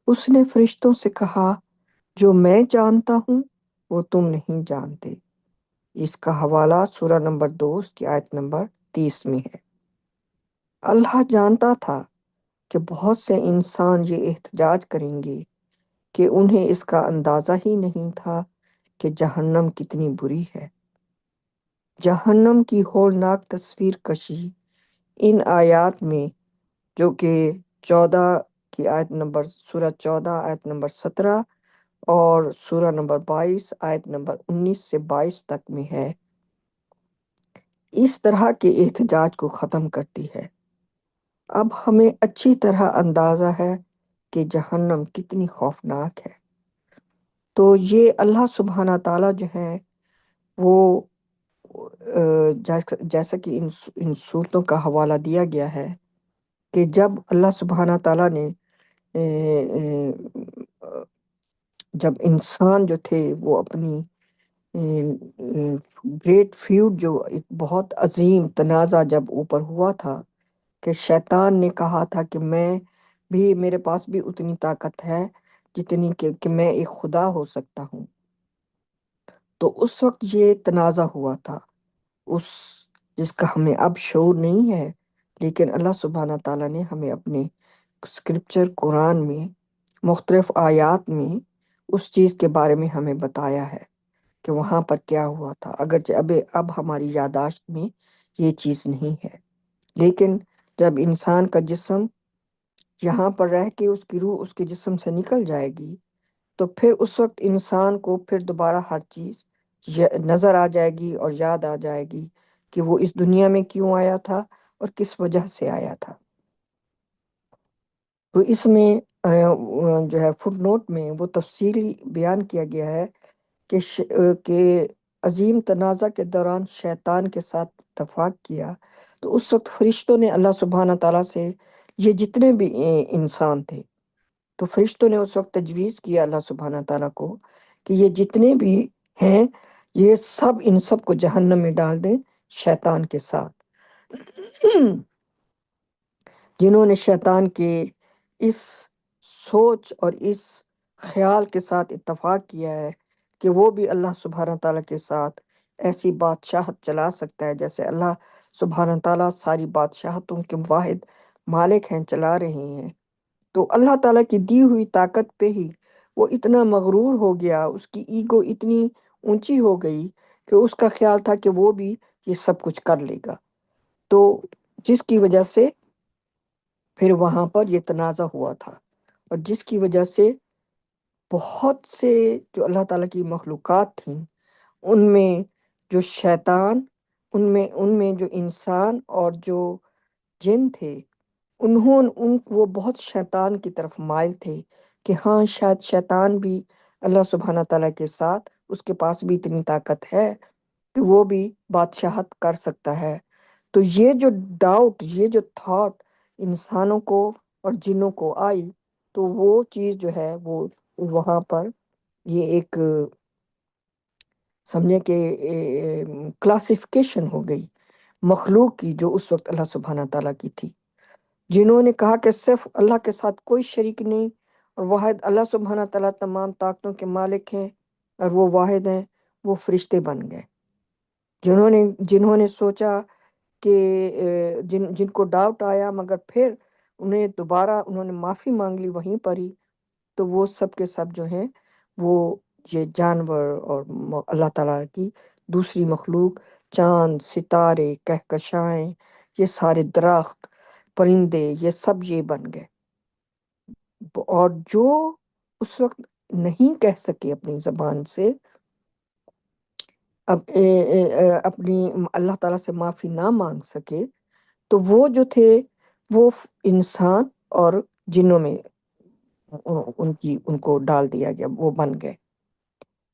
اس نے فرشتوں سے کہا، جو میں جانتا ہوں وہ تم نہیں جانتے۔ اس کا حوالہ سورہ نمبر 2 اس کی آیت نمبر 30 میں ہے۔ اللہ جانتا تھا کہ بہت سے انسان یہ احتجاج کریں گے کہ انہیں اس کا اندازہ ہی نہیں تھا کہ جہنم کتنی بری ہے۔ جہنم کی ہولناک تصویر کشی ان آیات میں، جو کہ 14 کی آیت نمبر سورہ 14 آیت نمبر 17 اور سورہ نمبر 22 آیت نمبر 19 سے 22 تک میں ہے، اس طرح کے احتجاج کو ختم کرتی ہے۔ اب ہمیں اچھی طرح اندازہ ہے کہ جہنم کتنی خوفناک ہے۔ تو یہ اللہ سبحانہ تعالیٰ جو ہیں وہ جیسا کہ ان صورتوں کا حوالہ دیا گیا ہے کہ جب اللہ سبحانہ تعالیٰ نے جب انسان جو تھے وہ اپنی گریٹ فیوڈ، جو ایک بہت عظیم تنازع جب اوپر ہوا تھا کہ شیطان نے کہا تھا کہ میرے پاس بھی اتنی طاقت ہے جتنی کہ میں ایک خدا ہو سکتا ہوں، تو اس وقت یہ تنازع ہوا تھا، جس کا ہمیں اب شعور نہیں ہے، لیکن اللہ سبحانہ تعالیٰ نے ہمیں اپنے اسکرپچر قرآن میں مختلف آیات میں اس چیز کے بارے میں ہمیں بتایا ہے کہ وہاں پر کیا ہوا تھا، اگرچہ اب ہماری یادداشت میں یہ چیز نہیں ہے، لیکن جب انسان کا جسم یہاں پر رہ کے اس کی روح اس کے جسم سے نکل جائے گی، تو پھر اس وقت انسان کو پھر دوبارہ ہر چیز نظر آ جائے گی اور یاد آ جائے گی کہ وہ اس دنیا میں کیوں آیا تھا اور کس وجہ سے آیا تھا۔ تو اس میں جو ہے فٹ نوٹ میں وہ تفصیلی بیان کیا گیا ہے کہ عظیم تنازع کے دوران شیطان کے ساتھ اتفاق کیا، تو اس وقت فرشتوں نے اللہ سبحانہ تعالیٰ سے، یہ جتنے بھی انسان تھے، تو فرشتوں نے اس وقت تجویز کیا اللہ سبحانہ تعالیٰ کو کہ یہ جتنے بھی ہیں یہ ان سب کو جہنم میں ڈال دیں شیطان کے ساتھ، جنہوں نے شیطان کے اس سوچ اور اس خیال کے ساتھ اتفاق کیا ہے کہ وہ بھی اللہ سبحانہ تعالیٰ کے ساتھ ایسی بادشاہت چلا سکتا ہے جیسے اللہ سبحانہ تعالیٰ ساری بادشاہتوں کے واحد مالک ہیں، چلا رہے ہیں۔ تو اللہ تعالیٰ کی دی ہوئی طاقت پہ ہی وہ اتنا مغرور ہو گیا، اس کی ایگو اتنی اونچی ہو گئی کہ اس کا خیال تھا کہ وہ بھی یہ سب کچھ کر لے گا، تو جس کی وجہ سے پھر وہاں پر یہ تنازع ہوا تھا، اور جس کی وجہ سے بہت سے جو اللہ تعالیٰ کی مخلوقات تھیں، ان میں جو شیطان، ان میں جو انسان اور جو جن تھے، وہ بہت شیطان کی طرف مائل تھے کہ ہاں شاید شیطان بھی اللہ سبحانہ تعالیٰ کے ساتھ، اس کے پاس بھی اتنی طاقت ہے کہ وہ بھی بادشاہت کر سکتا ہے۔ تو یہ جو ڈاؤٹ، یہ جو تھاٹ انسانوں کو اور جنوں کو آئی، تو وہ چیز جو ہے وہ وہاں پر یہ ایک سمجھے کہ کلاسیفیکیشن ہو گئی مخلوق کی، جو اس وقت اللہ سبحانہ تعالیٰ کی تھی، جنہوں نے کہا کہ صرف اللہ کے ساتھ کوئی شریک نہیں، اور واحد اللہ سبحانہ تعالیٰ تمام طاقتوں کے مالک ہیں اور وہ واحد ہیں، وہ فرشتے بن گئے۔ جنہوں نے سوچا کہ جن کو ڈاؤٹ آیا، مگر پھر انہوں نے معافی مانگ لی وہیں پر ہی، تو وہ سب کے سب جو ہیں وہ یہ جانور اور اللہ تعالیٰ کی دوسری مخلوق، چاند، ستارے، کہکشائیں، یہ سارے درخت، پرندے، یہ سب یہ بن گئے، اور جو اس وقت نہیں کہہ سکے اپنی زبان سے، اپنی اللہ تعالیٰ سے معافی نہ مانگ سکے، تو وہ جو تھے وہ انسان اور جنوں میں ان کو ڈال دیا گیا، وہ بن گئے۔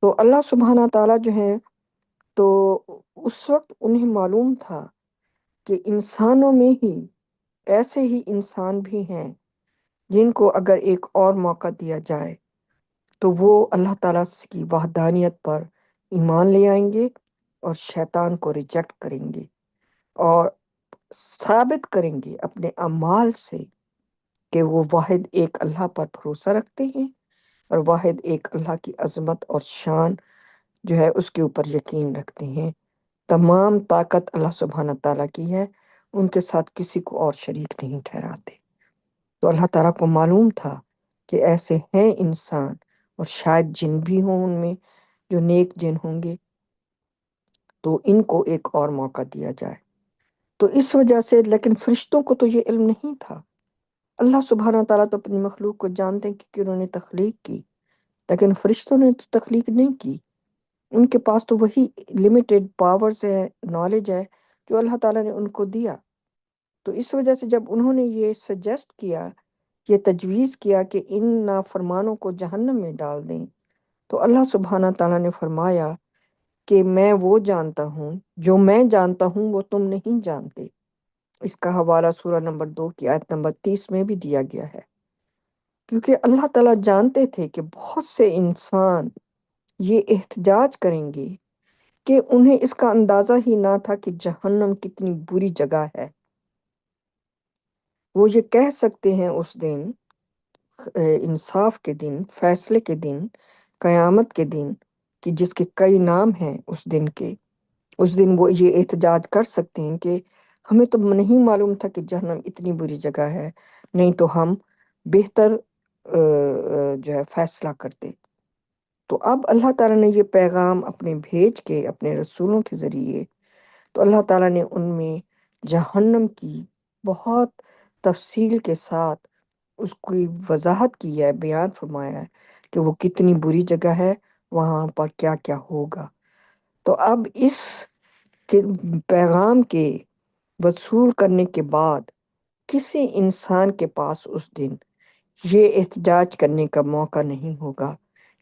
تو اللہ سبحانہ تعالیٰ جو ہیں، تو اس وقت انہیں معلوم تھا کہ انسانوں میں ہی ایسے ہی انسان بھی ہیں جن کو اگر ایک اور موقع دیا جائے تو وہ اللہ تعالیٰ کی وحدانیت پر ایمان لے آئیں گے اور شیطان کو ریجیکٹ کریں گے، اور ثابت کریں گے اپنے اعمال سے کہ وہ واحد ایک اللہ پر بھروسہ رکھتے ہیں اور واحد ایک اللہ کی عظمت اور شان جو ہے اس کے اوپر یقین رکھتے ہیں۔ تمام طاقت اللہ سبحانہ تعالیٰ کی ہے، ان کے ساتھ کسی کو اور شریک نہیں ٹھہراتے۔ تو اللہ تعالیٰ کو معلوم تھا کہ ایسے ہیں انسان، اور شاید جن بھی ہوں ان میں جو نیک جن ہوں گے، تو ان کو ایک اور موقع دیا جائے۔ تو اس وجہ سے، لیکن فرشتوں کو تو یہ علم نہیں تھا۔ اللہ سبحانہ تعالیٰ تو اپنی مخلوق کو جانتے ہیں کہ انہوں نے تخلیق کی، لیکن فرشتوں نے تو تخلیق نہیں کی۔ ان کے پاس تو وہی لمیٹڈ پاورز ہے، نالج ہے جو اللہ تعالیٰ نے ان کو دیا۔ تو اس وجہ سے جب انہوں نے یہ سجیسٹ کیا، یہ تجویز کیا کہ ان نافرمانوں کو جہنم میں ڈال دیں، تو اللہ سبحانہ تعالیٰ نے فرمایا کہ میں وہ جانتا ہوں، جو میں جانتا ہوں وہ تم نہیں جانتے۔ اس کا حوالہ سورہ نمبر 2 کی آیت نمبر 30 میں بھی دیا گیا ہے، کیونکہ اللہ تعالیٰ جانتے تھے کہ بہت سے انسان یہ احتجاج کریں گے کہ انہیں اس کا اندازہ ہی نہ تھا کہ جہنم کتنی بری جگہ ہے۔ وہ یہ کہہ سکتے ہیں اس دن، انصاف کے دن، فیصلے کے دن، قیامت کے دن، کہ جس کے کئی نام ہیں اس دن کے، اس دن وہ یہ احتجاج کر سکتے ہیں کہ ہمیں تو نہیں معلوم تھا کہ جہنم اتنی بری جگہ ہے، نہیں تو ہم بہتر جو ہے فیصلہ کرتے۔ تو اب اللہ تعالیٰ نے یہ پیغام اپنے بھیج کے، اپنے رسولوں کے ذریعے، تو اللہ تعالیٰ نے ان میں جہنم کی بہت تفصیل کے ساتھ اس کی وضاحت کی ہے، بیان فرمایا ہے کہ وہ کتنی بری جگہ ہے، وہاں پر کیا کیا ہوگا۔ تو اب اس پیغام کے وصول کرنے کے بعد کسی انسان کے پاس اس دن یہ احتجاج کرنے کا موقع نہیں ہوگا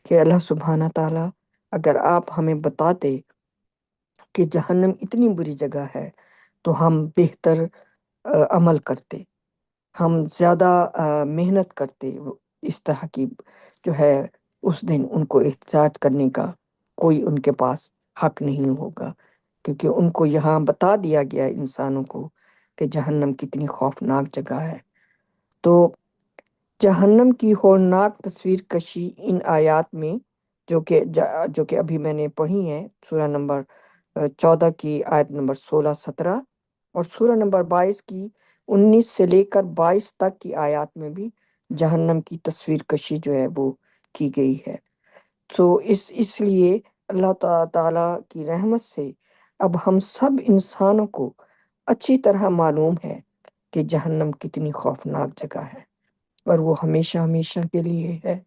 کہ اللہ سبحانہ تعالیٰ اگر آپ ہمیں بتاتے کہ جہنم اتنی بری جگہ ہے تو ہم بہتر عمل کرتے، ہم زیادہ محنت کرتے۔ اس طرح کی جو ہے اس دن ان کو احتجاج کرنے کا کوئی ان کے پاس حق نہیں ہوگا، کیونکہ ان کو یہاں بتا دیا گیا انسانوں کو کہ جہنم کتنی خوفناک جگہ ہے۔ تو جہنم کی ہولناک تصویر کشی ان آیات میں جو کہ ابھی میں نے پڑھی ہیں، سورہ نمبر 14 کی آیت نمبر 16-17 اور سورہ نمبر 22 کی 19 سے لے کر 22 تک کی آیات میں بھی جہنم کی تصویر کشی جو ہے وہ کی گئی ہے۔ تو اس لیے اللہ تعالیٰ کی رحمت سے اب ہم سب انسانوں کو اچھی طرح معلوم ہے کہ جہنم کتنی خوفناک جگہ ہے، اور وہ ہمیشہ ہمیشہ کے لیے ہے،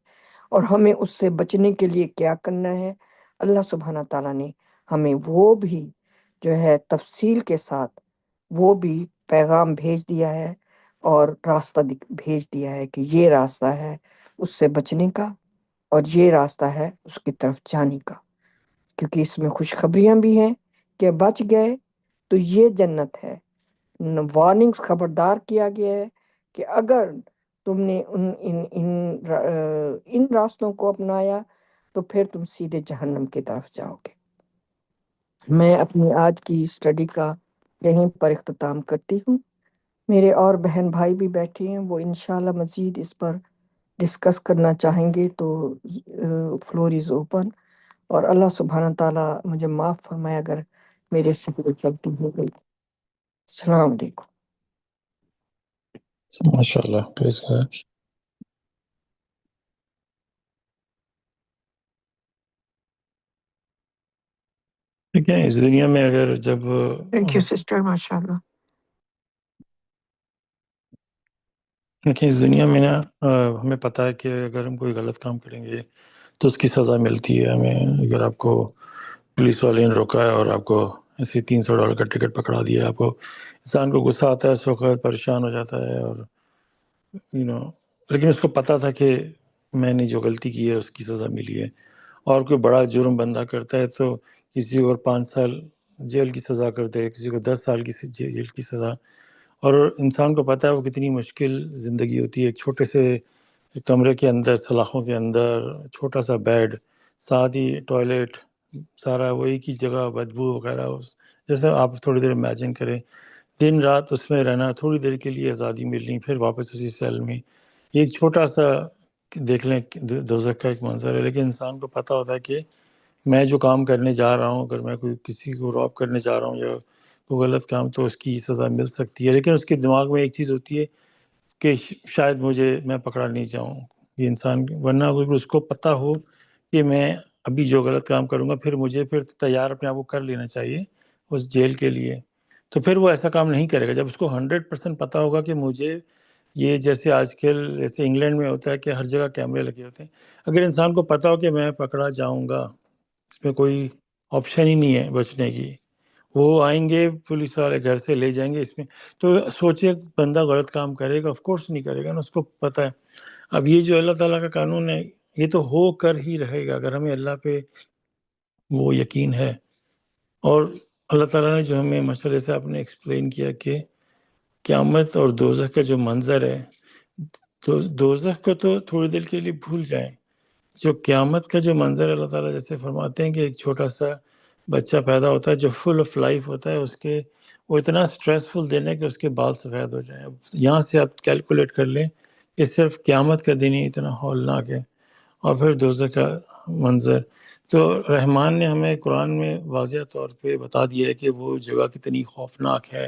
اور ہمیں اس سے بچنے کے لیے کیا کرنا ہے۔ اللہ سبحانہ تعالیٰ نے ہمیں وہ بھی جو ہے تفصیل کے ساتھ وہ بھی پیغام بھیج دیا ہے اور راستہ بھیج دیا ہے کہ یہ راستہ ہے اس سے بچنے کا، اور یہ راستہ ہے اس کی طرف جانے کا، کیونکہ اس میں خوشخبریاں بھی ہیں کہ بچ گئے تو یہ جنت ہے۔ وارننگز، خبردار کیا گیا ہے کہ اگر تم نے ان راستوں کو اپنایا تو پھر تم سیدھے جہنم کی طرف جاؤ گے۔ میں اپنی آج کی اسٹڈی کا یہیں پر اختتام کرتی ہوں۔ میرے اور بہن بھائی بھی بیٹھے ہیں، وہ انشاءاللہ مزید اس پر ڈسکس کرنا چاہیں گے تو فلور از اوپن، اور اللہ سبحانہ تعالیٰ مجھے معاف فرمائے اگر میرے سے کوئی غلطی ہو گئی۔ السلام علیکم۔ ماشاء اللہ، پریز گاڈ۔ لیکن اس دنیا میں اگر جب تھینک یو سسٹر، ماشاء اللہ۔ لیکن اس دنیا میں نا ہمیں پتہ ہے کہ اگر ہم کوئی غلط کام کریں گے تو اس کی سزا ملتی ہے ہمیں۔ اگر آپ کو پولیس والے نے روکا ہے اور آپ کو ایسے $300 کا ٹکٹ پکڑا دیا ہے، آپ کو انسان کو غصہ آتا ہے، اس وقت پریشان ہو جاتا ہے، اور لیکن اس کو پتہ تھا کہ میں نے جو غلطی کی ہے اس کی سزا ملی ہے۔ اور کوئی بڑا جرم بندہ کرتا ہے تو کسی کو 5 سال جیل کی سزا کرتے ہے، کسی کو 10 سال کی جیل کی سزا، اور انسان کو پتہ ہے وہ کتنی مشکل زندگی ہوتی ہے۔ ایک چھوٹے سے کمرے کے اندر، سلاخوں کے اندر، چھوٹا سا بیڈ، ساتھ ہی ٹوائلٹ، سارا وہی کی جگہ، بدبو وغیرہ، جیسے آپ تھوڑی دیر امیجن کریں دن رات اس میں رہنا، تھوڑی دیر کے لیے آزادی ملنی، پھر واپس اسی سیل میں. ایک چھوٹا سا دیکھ لیں دوزخ کا ایک منظر ہے، لیکن انسان کو پتہ ہوتا ہے کہ میں جو کام کرنے جا رہا ہوں، اگر میں کوئی کسی کو روب کرنے جا رہا ہوں یا کوئی غلط کام، تو اس کی سزا مل سکتی ہے. لیکن اس کے دماغ میں ایک چیز ہوتی ہے کہ شاید میں پکڑا نہیں جاؤں. یہ انسان، ورنہ اگر اس کو پتہ ہو کہ میں ابھی جو غلط کام کروں گا، پھر تیار اپنے آپ کو کر لینا چاہیے اس جیل کے لیے. تو پھر وہ ایسا کام نہیں کرے گا. جب اس کو 100% پتہ ہوگا کہ مجھے یہ، جیسے آج کل جیسے انگلینڈ میں ہوتا ہے کہ ہر جگہ کیمرے لگے ہوتے ہیں، اگر انسان کو پتہ ہو کہ میں پکڑا جاؤں گا، اس میں کوئی آپشن ہی نہیں ہے بچنے کی، وہ آئیں گے پولیس والے گھر سے لے جائیں گے، اس میں تو سوچے بندہ غلط کام کرے گا؟ آف کورس نہیں کرے گا نا، اس کو پتہ ہے. اب یہ جو اللہ تعالیٰ کا قانون ہے، یہ تو ہو کر ہی رہے گا اگر ہمیں اللہ پہ وہ یقین ہے. اور اللہ تعالیٰ نے جو ہمیں مشورے سے آپ نے ایکسپلین کیا کہ قیامت اور دوزخ کا جو منظر ہے، دوزخ کو تو تھوڑی دیر کے لیے بھول جائیں. جو قیامت کا جو منظر ہے، اللہ تعالیٰ جیسے فرماتے ہیں کہ ایک چھوٹا سا بچہ پیدا ہوتا ہے جو فل آف لائف ہوتا ہے، اس کے وہ اتنا سٹریسفل دن ہے کہ اس کے بال سفید ہو جائیں. اب یہاں سے آپ کیلکولیٹ کر لیں کہ صرف قیامت کا دن ہی اتنا ہولناک ہے، اور پھر دوزخ کا منظر. تو رحمان نے ہمیں قرآن میں واضح طور پہ بتا دیا ہے کہ وہ جگہ کتنی خوفناک ہے.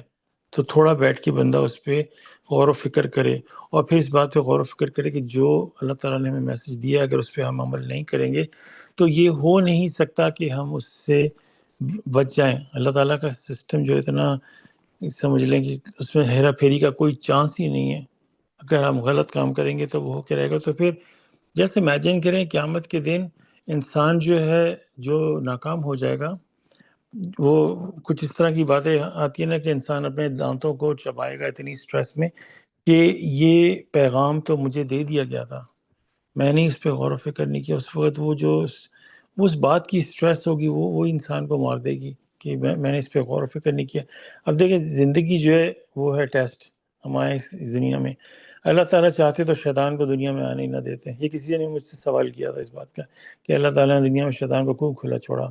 تو تھوڑا بیٹھ کے بندہ اس پہ غور و فکر کرے، اور پھر اس بات پہ غور و فکر کرے کہ جو اللہ تعالیٰ نے ہمیں میسج دیا، اگر اس پہ ہم عمل نہیں کریں گے تو یہ ہو نہیں سکتا کہ ہم اس سے بچ جائیں. اللہ تعالیٰ کا سسٹم جو اتنا، سمجھ لیں کہ اس میں ہیرا پھیری کا کوئی چانس ہی نہیں ہے. اگر ہم غلط کام کریں گے تو وہ ہو کے رہے گا. تو پھر جیسے امیجن کریں قیامت کے دن انسان جو ہے جو ناکام ہو جائے گا، وہ کچھ اس طرح کی باتیں آتی ہیں نا کہ انسان اپنے دانتوں کو چبائے گا اتنی سٹریس میں کہ یہ پیغام تو مجھے دے دیا گیا تھا، میں نے اس پہ غور و فکر نہیں کیا. اس وقت وہ جو اس بات کی سٹریس ہوگی، وہ انسان کو مار دے گی کہ میں نے اس پہ غور و فکر نہیں کیا. اب دیکھیں زندگی جو ہے وہ ہے ٹیسٹ ہمارے اس دنیا میں. اللہ تعالیٰ چاہتے تو شیطان کو دنیا میں آنے ہی نہ دیتے. یہ کسی نے مجھ سے سوال کیا تھا اس بات کا کہ اللہ تعالیٰ نے دنیا میں شیطان کو کیوں کھلا چھوڑا،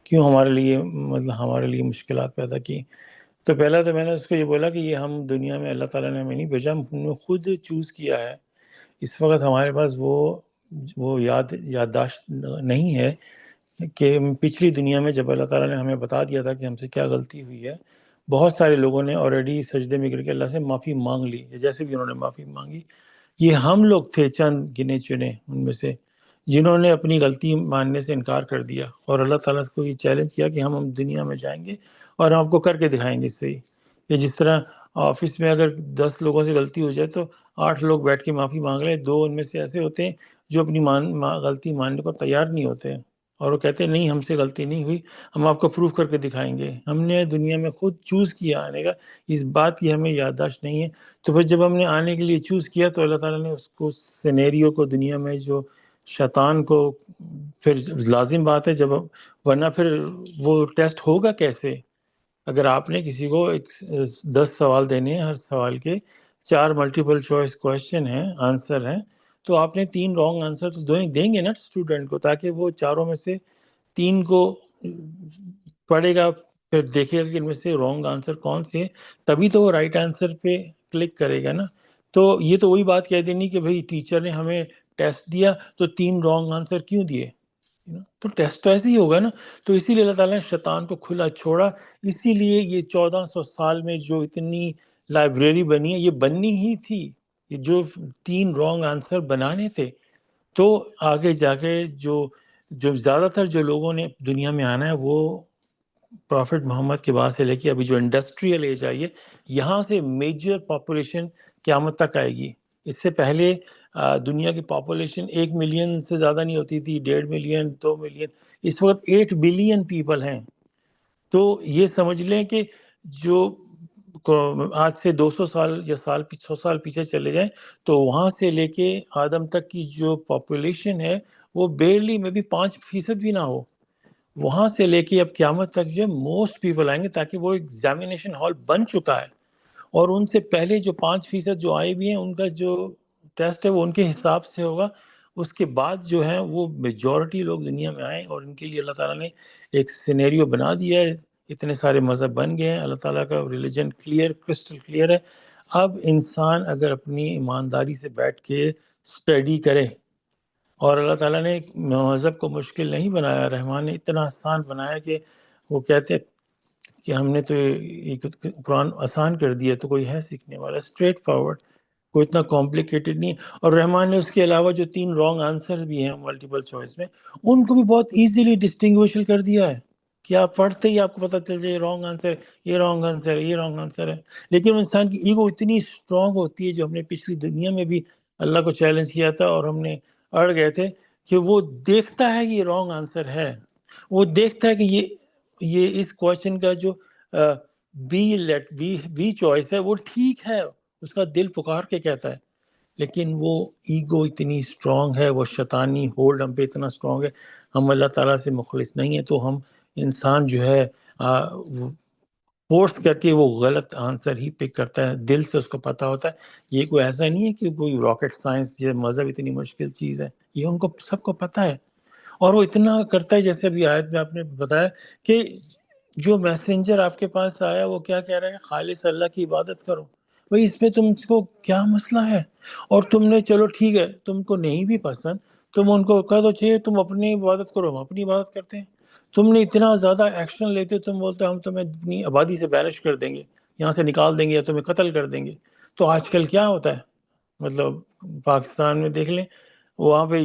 کیوں ہمارے لیے مشکلات پیدا کی. تو پہلا تو میں نے اس کو یہ بولا کہ یہ ہم دنیا میں، اللہ تعالیٰ نے ہمیں نہیں بھیجا، ہم نے خود چوز کیا ہے. اس وقت ہمارے پاس وہ یادداشت نہیں ہے کہ پچھلی دنیا میں جب اللہ تعالیٰ نے ہمیں بتا دیا تھا کہ ہم سے کیا غلطی ہوئی ہے، بہت سارے لوگوں نے آلریڈی سجدے میں گر کے اللہ سے معافی مانگ لی، جیسے بھی انہوں نے معافی مانگی. یہ ہم لوگ تھے چند گنے چنے ان میں سے جنہوں نے اپنی غلطی ماننے سے انکار کر دیا، اور اللہ تعالیٰ کو یہ چیلنج کیا کہ ہم دنیا میں جائیں گے اور ہم آپ کو کر کے دکھائیں گے. اس سے کہ جس طرح آفس میں اگر 10 لوگوں سے غلطی ہو جائے تو 8 لوگ بیٹھ کے معافی مانگ لیں، 2 ان میں سے ایسے ہوتے ہیں جو اپنی غلطی ماننے کو تیار نہیں ہوتے، اور وہ کہتے ہیں نہیں ہم سے غلطی نہیں ہوئی، ہم آپ کو پروف کر کے دکھائیں گے. ہم نے دنیا میں خود چوز کیا آنے کا، اس بات کی ہمیں یادداشت نہیں ہے. تو پھر جب ہم نے آنے کے لیے چوز کیا تو اللہ تعالیٰ نے اس کو سینیریو کو دنیا میں جو شیطان کو، پھر لازم بات ہے جب، ورنہ پھر وہ ٹیسٹ ہوگا کیسے؟ اگر آپ نے کسی کو 10 سوال دینے ہیں، ہر سوال کے 4 ملٹیپل چوائس کویشچن ہیں، آنسر ہیں، تو آپ نے 3 رانگ آنسر تو دیں گے نا اسٹوڈنٹ کو، تاکہ وہ چاروں میں سے 3 کو پڑھے گا، پھر دیکھے گا کہ ان میں سے رانگ آنسر کون سے ہیں، تبھی تو وہ رائٹ آنسر پہ کلک کرے گا نا. تو یہ تو وہی بات کہہ دینی کہ بھئی ٹیچر نے ہمیں ٹیسٹ دیا تو 3 رانگ آنسر کیوں دیے، تو ٹیسٹ تو ایسے ہی ہوگا نا. تو اسی لیے اللہ تعالیٰ نے شیطان کو کھلا چھوڑا. اسی لیے یہ 1400 سال میں جو اتنی لائبریری بنی ہے، یہ بننی ہی تھی، یہ جو 3 رانگ آنسر بنانے تھے. تو آگے جا کے جو زیادہ تر جو لوگوں نے دنیا میں آنا ہے، وہ پرافٹ محمد کے بعد سے لے کے ابھی جو انڈسٹریل ایج آئی ہے، یہاں سے میجر پاپولیشن قیامت تک آئے گی. اس سے پہلے دنیا کی پاپولیشن 1 ملین سے زیادہ نہیں ہوتی تھی، 1.5 ملین 2 ملین، اس وقت 8 بلین پیپل ہیں. تو یہ سمجھ لیں کہ جو آج سے 200 سال یا 100 سال پیچھے چلے جائیں تو وہاں سے لے کے آدم تک کی جو پاپولیشن ہے وہ بیرلی میں بھی 5% بھی نہ ہو. وہاں سے لے کے اب قیامت تک جو موسٹ پیپل آئیں گے، تاکہ وہ ایگزامینیشن ہال بن چکا ہے، اور ان سے پہلے جو 5% جو آئے بھی ہیں ان کا جو ٹیسٹ ہے وہ ان کے حساب سے ہوگا. اس کے بعد جو ہے وہ میجورٹی لوگ دنیا میں آئیں، اور ان کے لیے اللہ تعالیٰ نے ایک سینیریو بنا دیا ہے اتنے سارے مذہب بن گئے ہیں، اللہ تعالیٰ کا ریلیجن کلیئر، کرسٹل کلیئر ہے. اب انسان اگر اپنی ایمانداری سے بیٹھ کے اسٹڈی کرے، اور اللہ تعالیٰ نے ایک مذہب کو مشکل نہیں بنایا، رحمان نے اتنا آسان بنایا کہ وہ کہتے ہیں کہ ہم نے تو یہ قرآن آسان کر دیا، تو کوئی ہے سیکھنے والا، اسٹریٹ فارورڈ، کوئی اتنا کمپلیکیٹڈ نہیں. اور رحمان نے اس کے علاوہ جو 3 رانگ آنسر بھی ہیں ملٹیپل چوائس میں، ان کو بھی بہت ایزیلی ڈسٹنگوشل کر دیا ہے کہ آپ پڑھتے ہی آپ کو پتہ چل جائے یہ رانگ آنسر، یہ رانگ آنسر ہے، یہ رانگ آنسر ہے. لیکن انسان کی ایگو اتنی اسٹرانگ ہوتی ہے، جو ہم نے پچھلی دنیا میں بھی اللہ کو چیلنج کیا تھا اور ہم نے اڑ گئے تھے، کہ وہ دیکھتا ہے یہ رانگ آنسر ہے، وہ دیکھتا ہے کہ یہ اس کوشچن کا جو بی چوائس ہے وہ ٹھیک ہے، اس کا دل پکار کے کہتا ہے. لیکن وہ ایگو اتنی اسٹرانگ ہے، وہ شیطانی ہولڈ ہم پہ اتنا اسٹرانگ ہے، ہم اللہ تعالیٰ سے مخلص نہیں ہیں، تو ہم انسان جو ہے فورس کر کے وہ غلط آنسر ہی پک کرتا ہے. دل سے اس کو پتہ ہوتا ہے، یہ کوئی ایسا نہیں ہے کہ کوئی راکٹ سائنس یا مذہب اتنی مشکل چیز ہے، یہ ان کو سب کو پتہ ہے. اور وہ اتنا کرتا ہے، جیسے ابھی آیت میں آپ نے بتایا کہ جو میسنجر آپ کے پاس آیا وہ کیا کہہ رہا ہے، خالص اللہ کی عبادت کرو. بھئی اس میں تم کو کیا مسئلہ ہے؟ اور تم نے چلو ٹھیک ہے، تم کو نہیں بھی پسند، تم ان کو کہہ دو چاہیے تم اپنی عبادت کرو، ہم اپنی عبادت کرتے ہیں. تم نے اتنا زیادہ ایکشن لیتے، تم بولتے ہم تمہیں اپنی آبادی سے بینش کر دیں گے، یہاں سے نکال دیں گے یا تمہیں قتل کر دیں گے. تو آج کل کیا ہوتا ہے، مطلب پاکستان میں دیکھ لیں، وہاں پہ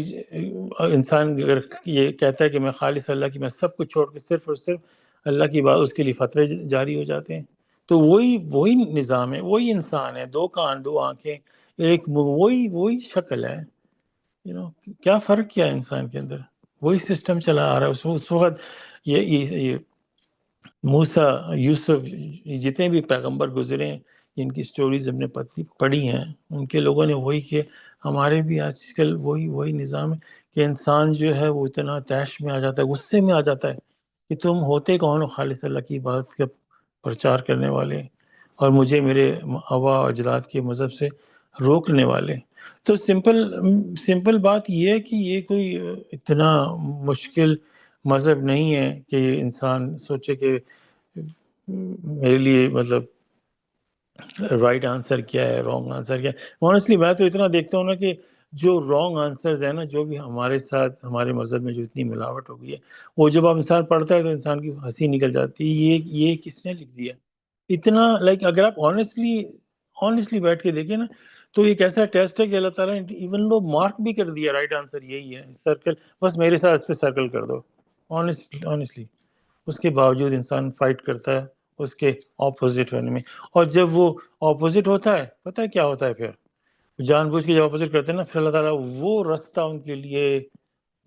انسان اگر یہ کہتا ہے کہ میں خالص اللہ کی، میں سب کچھ چھوڑ کے صرف اور صرف اللہ کی بات، اس کے لیے فتوے جاری ہو جاتے ہیں. تو وہی نظام ہے، وہی انسان ہے، 2 کان 2 آنکھیں ایک منہ، وہی شکل ہے. کیا فرق کیا ہے انسان کے اندر؟ وہی سسٹم چلا آ رہا ہے. اس وقت یہ موسیٰ، یوسف، جتنے بھی پیغمبر گزرے ہیں، جن کی سٹوریز ہم نے پڑھی ہیں، ان کے لوگوں نے وہی کیا. ہمارے بھی آج کل وہی نظام ہے کہ انسان جو ہے وہ اتنا طیش میں آ جاتا ہے، غصے میں آ جاتا ہے کہ تم ہوتے کون ہو خالص اللہ کی عبادت کا پرچار کرنے والے، اور مجھے میرے آبا و اجداد کے مذہب سے روکنے والے. تو سمپل بات یہ ہے کہ یہ کوئی اتنا مشکل مذہب نہیں ہے کہ انسان سوچے کہ میرے لیے مطلب رائٹ آنسر کیا ہے، رانگ آنسر کیا ہے. آنیسٹلی میں تو اتنا دیکھتا ہوں نا کہ جو رانگ آنسرز ہیں نا، جو بھی ہمارے ساتھ ہمارے مذہب میں جو اتنی ملاوٹ ہو گئی ہے، وہ جب آپ انسان پڑھتا ہے تو انسان کی ہنسی نکل جاتی ہے. یہ کس نے لکھ دیا اتنا؟ اگر آپ آنیسٹلی بیٹھ کے دیکھیں نا، تو ایک ایسا ٹیسٹ ہے کہ اللہ تعالیٰ نے ایون لو مارک بھی کر دیا، رائٹ آنسر یہی ہے، سرکل، بس میرے ساتھ اس پہ سرکل کر دو. آنیسٹلی اس کے باوجود انسان فائٹ کرتا ہے اس کے اپوزٹ ہونے میں. اور جب وہ اپوزٹ ہوتا ہے، پتہ ہے کیا ہوتا ہے؟ پھر جان بوجھ کے جب اپوزٹ کرتے ہیں نا، پھر اللہ تعالیٰ وہ رستہ ان کے لیے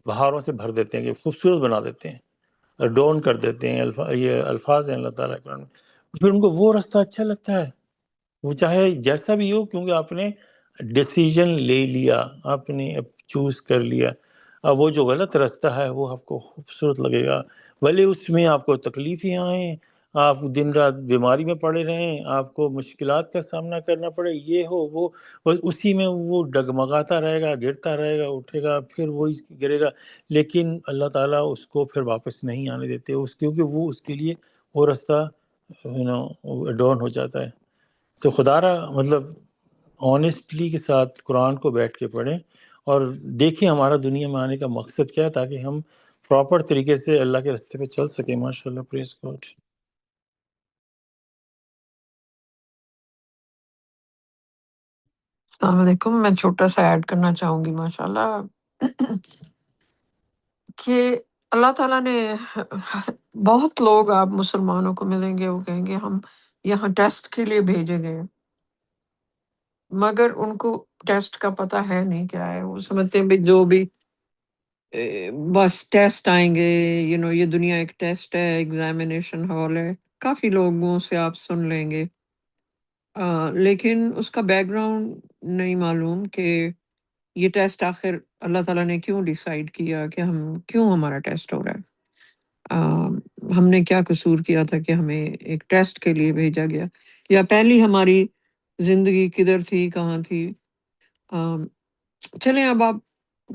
بہاروں سے بھر دیتے ہیں، کہ خوبصورت بنا دیتے ہیں، اڈورن کر دیتے ہیں. یہ الفاظ ہیں اللہ تعالیٰ کے قرآن میں. پھر ان کو وہ رستہ اچھا لگتا ہے، وہ چاہے جیسا بھی ہو، کیونکہ آپ نے ڈیسیجن لے لیا، آپ نے اب چوز کر لیا. اب وہ جو غلط راستہ ہے وہ آپ کو خوبصورت لگے گا، بھلے اس میں آپ کو تکلیفیں آئیں، آپ دن رات بیماری میں پڑے رہیں، آپ کو مشکلات کا سامنا کرنا پڑے، یہ ہو وہ، اسی میں وہ ڈگمگاتا رہے گا، گرتا رہے گا، اٹھے گا، پھر وہی گرے گا. لیکن اللہ تعالیٰ اس کو پھر واپس نہیں آنے دیتے، کیونکہ وہ اس کے لیے وہ راستہ اڈورن ہو جاتا ہے. تو خدا را مطلب آنیسٹلی کے ساتھ قرآن کو بیٹھ کے پڑھیں اور دیکھیں ہمارا دنیا میں آنے کا مقصد کیا ہے، تاکہ ہم پراپر طریقے سے اللہ کے راستے پہ چل سکیں. ماشاءاللہ، پریز گاڈ. السلام علیکم. میں چھوٹا سا ایڈ کرنا چاہوں گی ماشاءاللہ کہ اللہ تعالیٰ نے بہت لوگ آپ مسلمانوں کو ملیں گے، وہ کہیں گے ہم یہاں ٹیسٹ کے لیے بھیجے گئے، مگر ان کو ٹیسٹ کا پتہ ہے نہیں کیا ہے. وہ سمجھتے ہیں بھی جو بھی بس ٹیسٹ آئیں گے، یہ دنیا ایک ٹیسٹ ہے، ایگزامینیشن ہال ہے، کافی لوگوں سے آپ سن لیں گے، لیکن اس کا بیک گراؤنڈ نہیں معلوم کہ یہ ٹیسٹ آخر اللہ تعالیٰ نے کیوں ڈیسائیڈ کیا کہ کیوں ہمارا ٹیسٹ ہو رہا ہے. ہم نے کیا قصور کیا تھا کہ ہمیں ایک ٹیسٹ کے لیے بھیجا گیا، یا پہلی ہماری زندگی کدھر تھی، کہاں تھی. چلیں اب آپ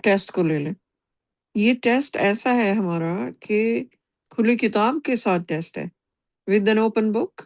ٹیسٹ کو لے لیں. یہ ٹیسٹ ایسا ہے ہمارا کہ کھلی کتاب کے ساتھ ٹیسٹ ہے. with an open book.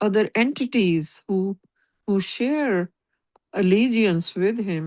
other entities who share allegiance with him,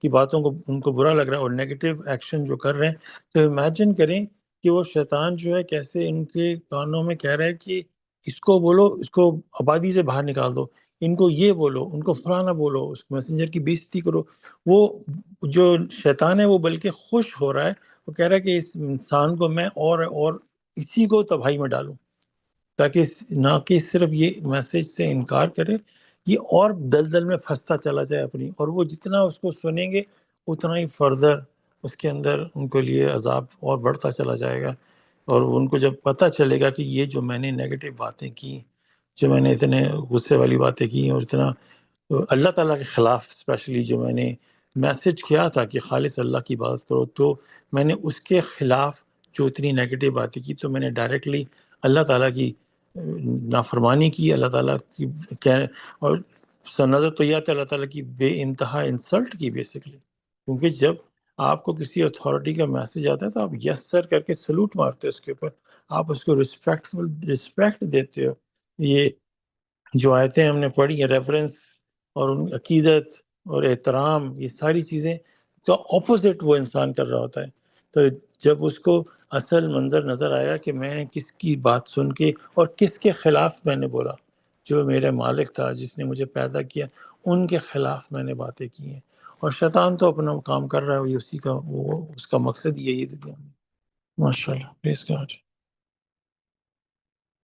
کی باتوں کو ان کو برا لگ رہا ہے اور نیگیٹو ایکشن جو کر رہے ہیں، تو امیجن کریں کہ وہ شیطان جو ہے کیسے ان کے کانوں میں کہہ رہا ہے کہ اس کو بولو، اس کو آبادی سے باہر نکال دو، ان کو یہ بولو، ان کو فلانا بولو، اس میسنجر کی بےزتی کرو۔ وہ جو شیطان ہے وہ بلکہ خوش ہو رہا ہے، وہ کہہ رہا ہے کہ اس انسان کو میں اور اسی کو تباہی میں ڈالوں، تاکہ نہ کہ صرف یہ میسج سے انکار کرے، یہ اور دلدل میں پھنستا چلا جائے اپنی، اور وہ جتنا اس کو سنیں گے اتنا ہی فردر اس کے اندر ان کے لیے عذاب اور بڑھتا چلا جائے گا۔ اور ان کو جب پتہ چلے گا کہ یہ جو میں نے نیگیٹو باتیں کی، جو میں نے اتنے غصے والی باتیں کی اور اتنا اللہ تعالیٰ کے خلاف اسپیشلی جو میں نے میسج کیا تھا کہ خالص اللہ کی بات کرو، تو میں نے اس کے خلاف جو اتنی نیگیٹو باتیں کی، تو میں نے ڈائریکٹلی اللہ تعالیٰ کی نافرمانی کی، اللہ تعالیٰ کی اور نظر تو یہ تھا اللہ تعالیٰ کی بے انتہا انسلٹ کی بیسکلی، کیونکہ جب آپ کو کسی اتھارٹی کا میسج آتا ہے تو آپ یس سر کر کے سلوٹ مارتے ہو اس کے اوپر، آپ اس کو رسپیکٹ دیتے ہو۔ یہ جو آیتیں ہم نے پڑھی ہیں ریفرنس اور ان عقیدت اور احترام، یہ ساری چیزیں تو اپوزٹ وہ انسان کر رہا ہوتا ہے۔ تو جب اس کو اصل منظر نظر آیا کہ میں کس کی بات سن کے اور کس کے خلاف میں نے بولا، جو میرے مالک تھا جس نے مجھے پیدا کیا، ان کے خلاف میں نے باتیں کی ہیں، اور شیطان تو اپنا کام کر رہا ہے، اسی کا وہ اس کا مقصد یہی ہے دنیا میں۔ ماشاء اللہ، پلیز گاڈ۔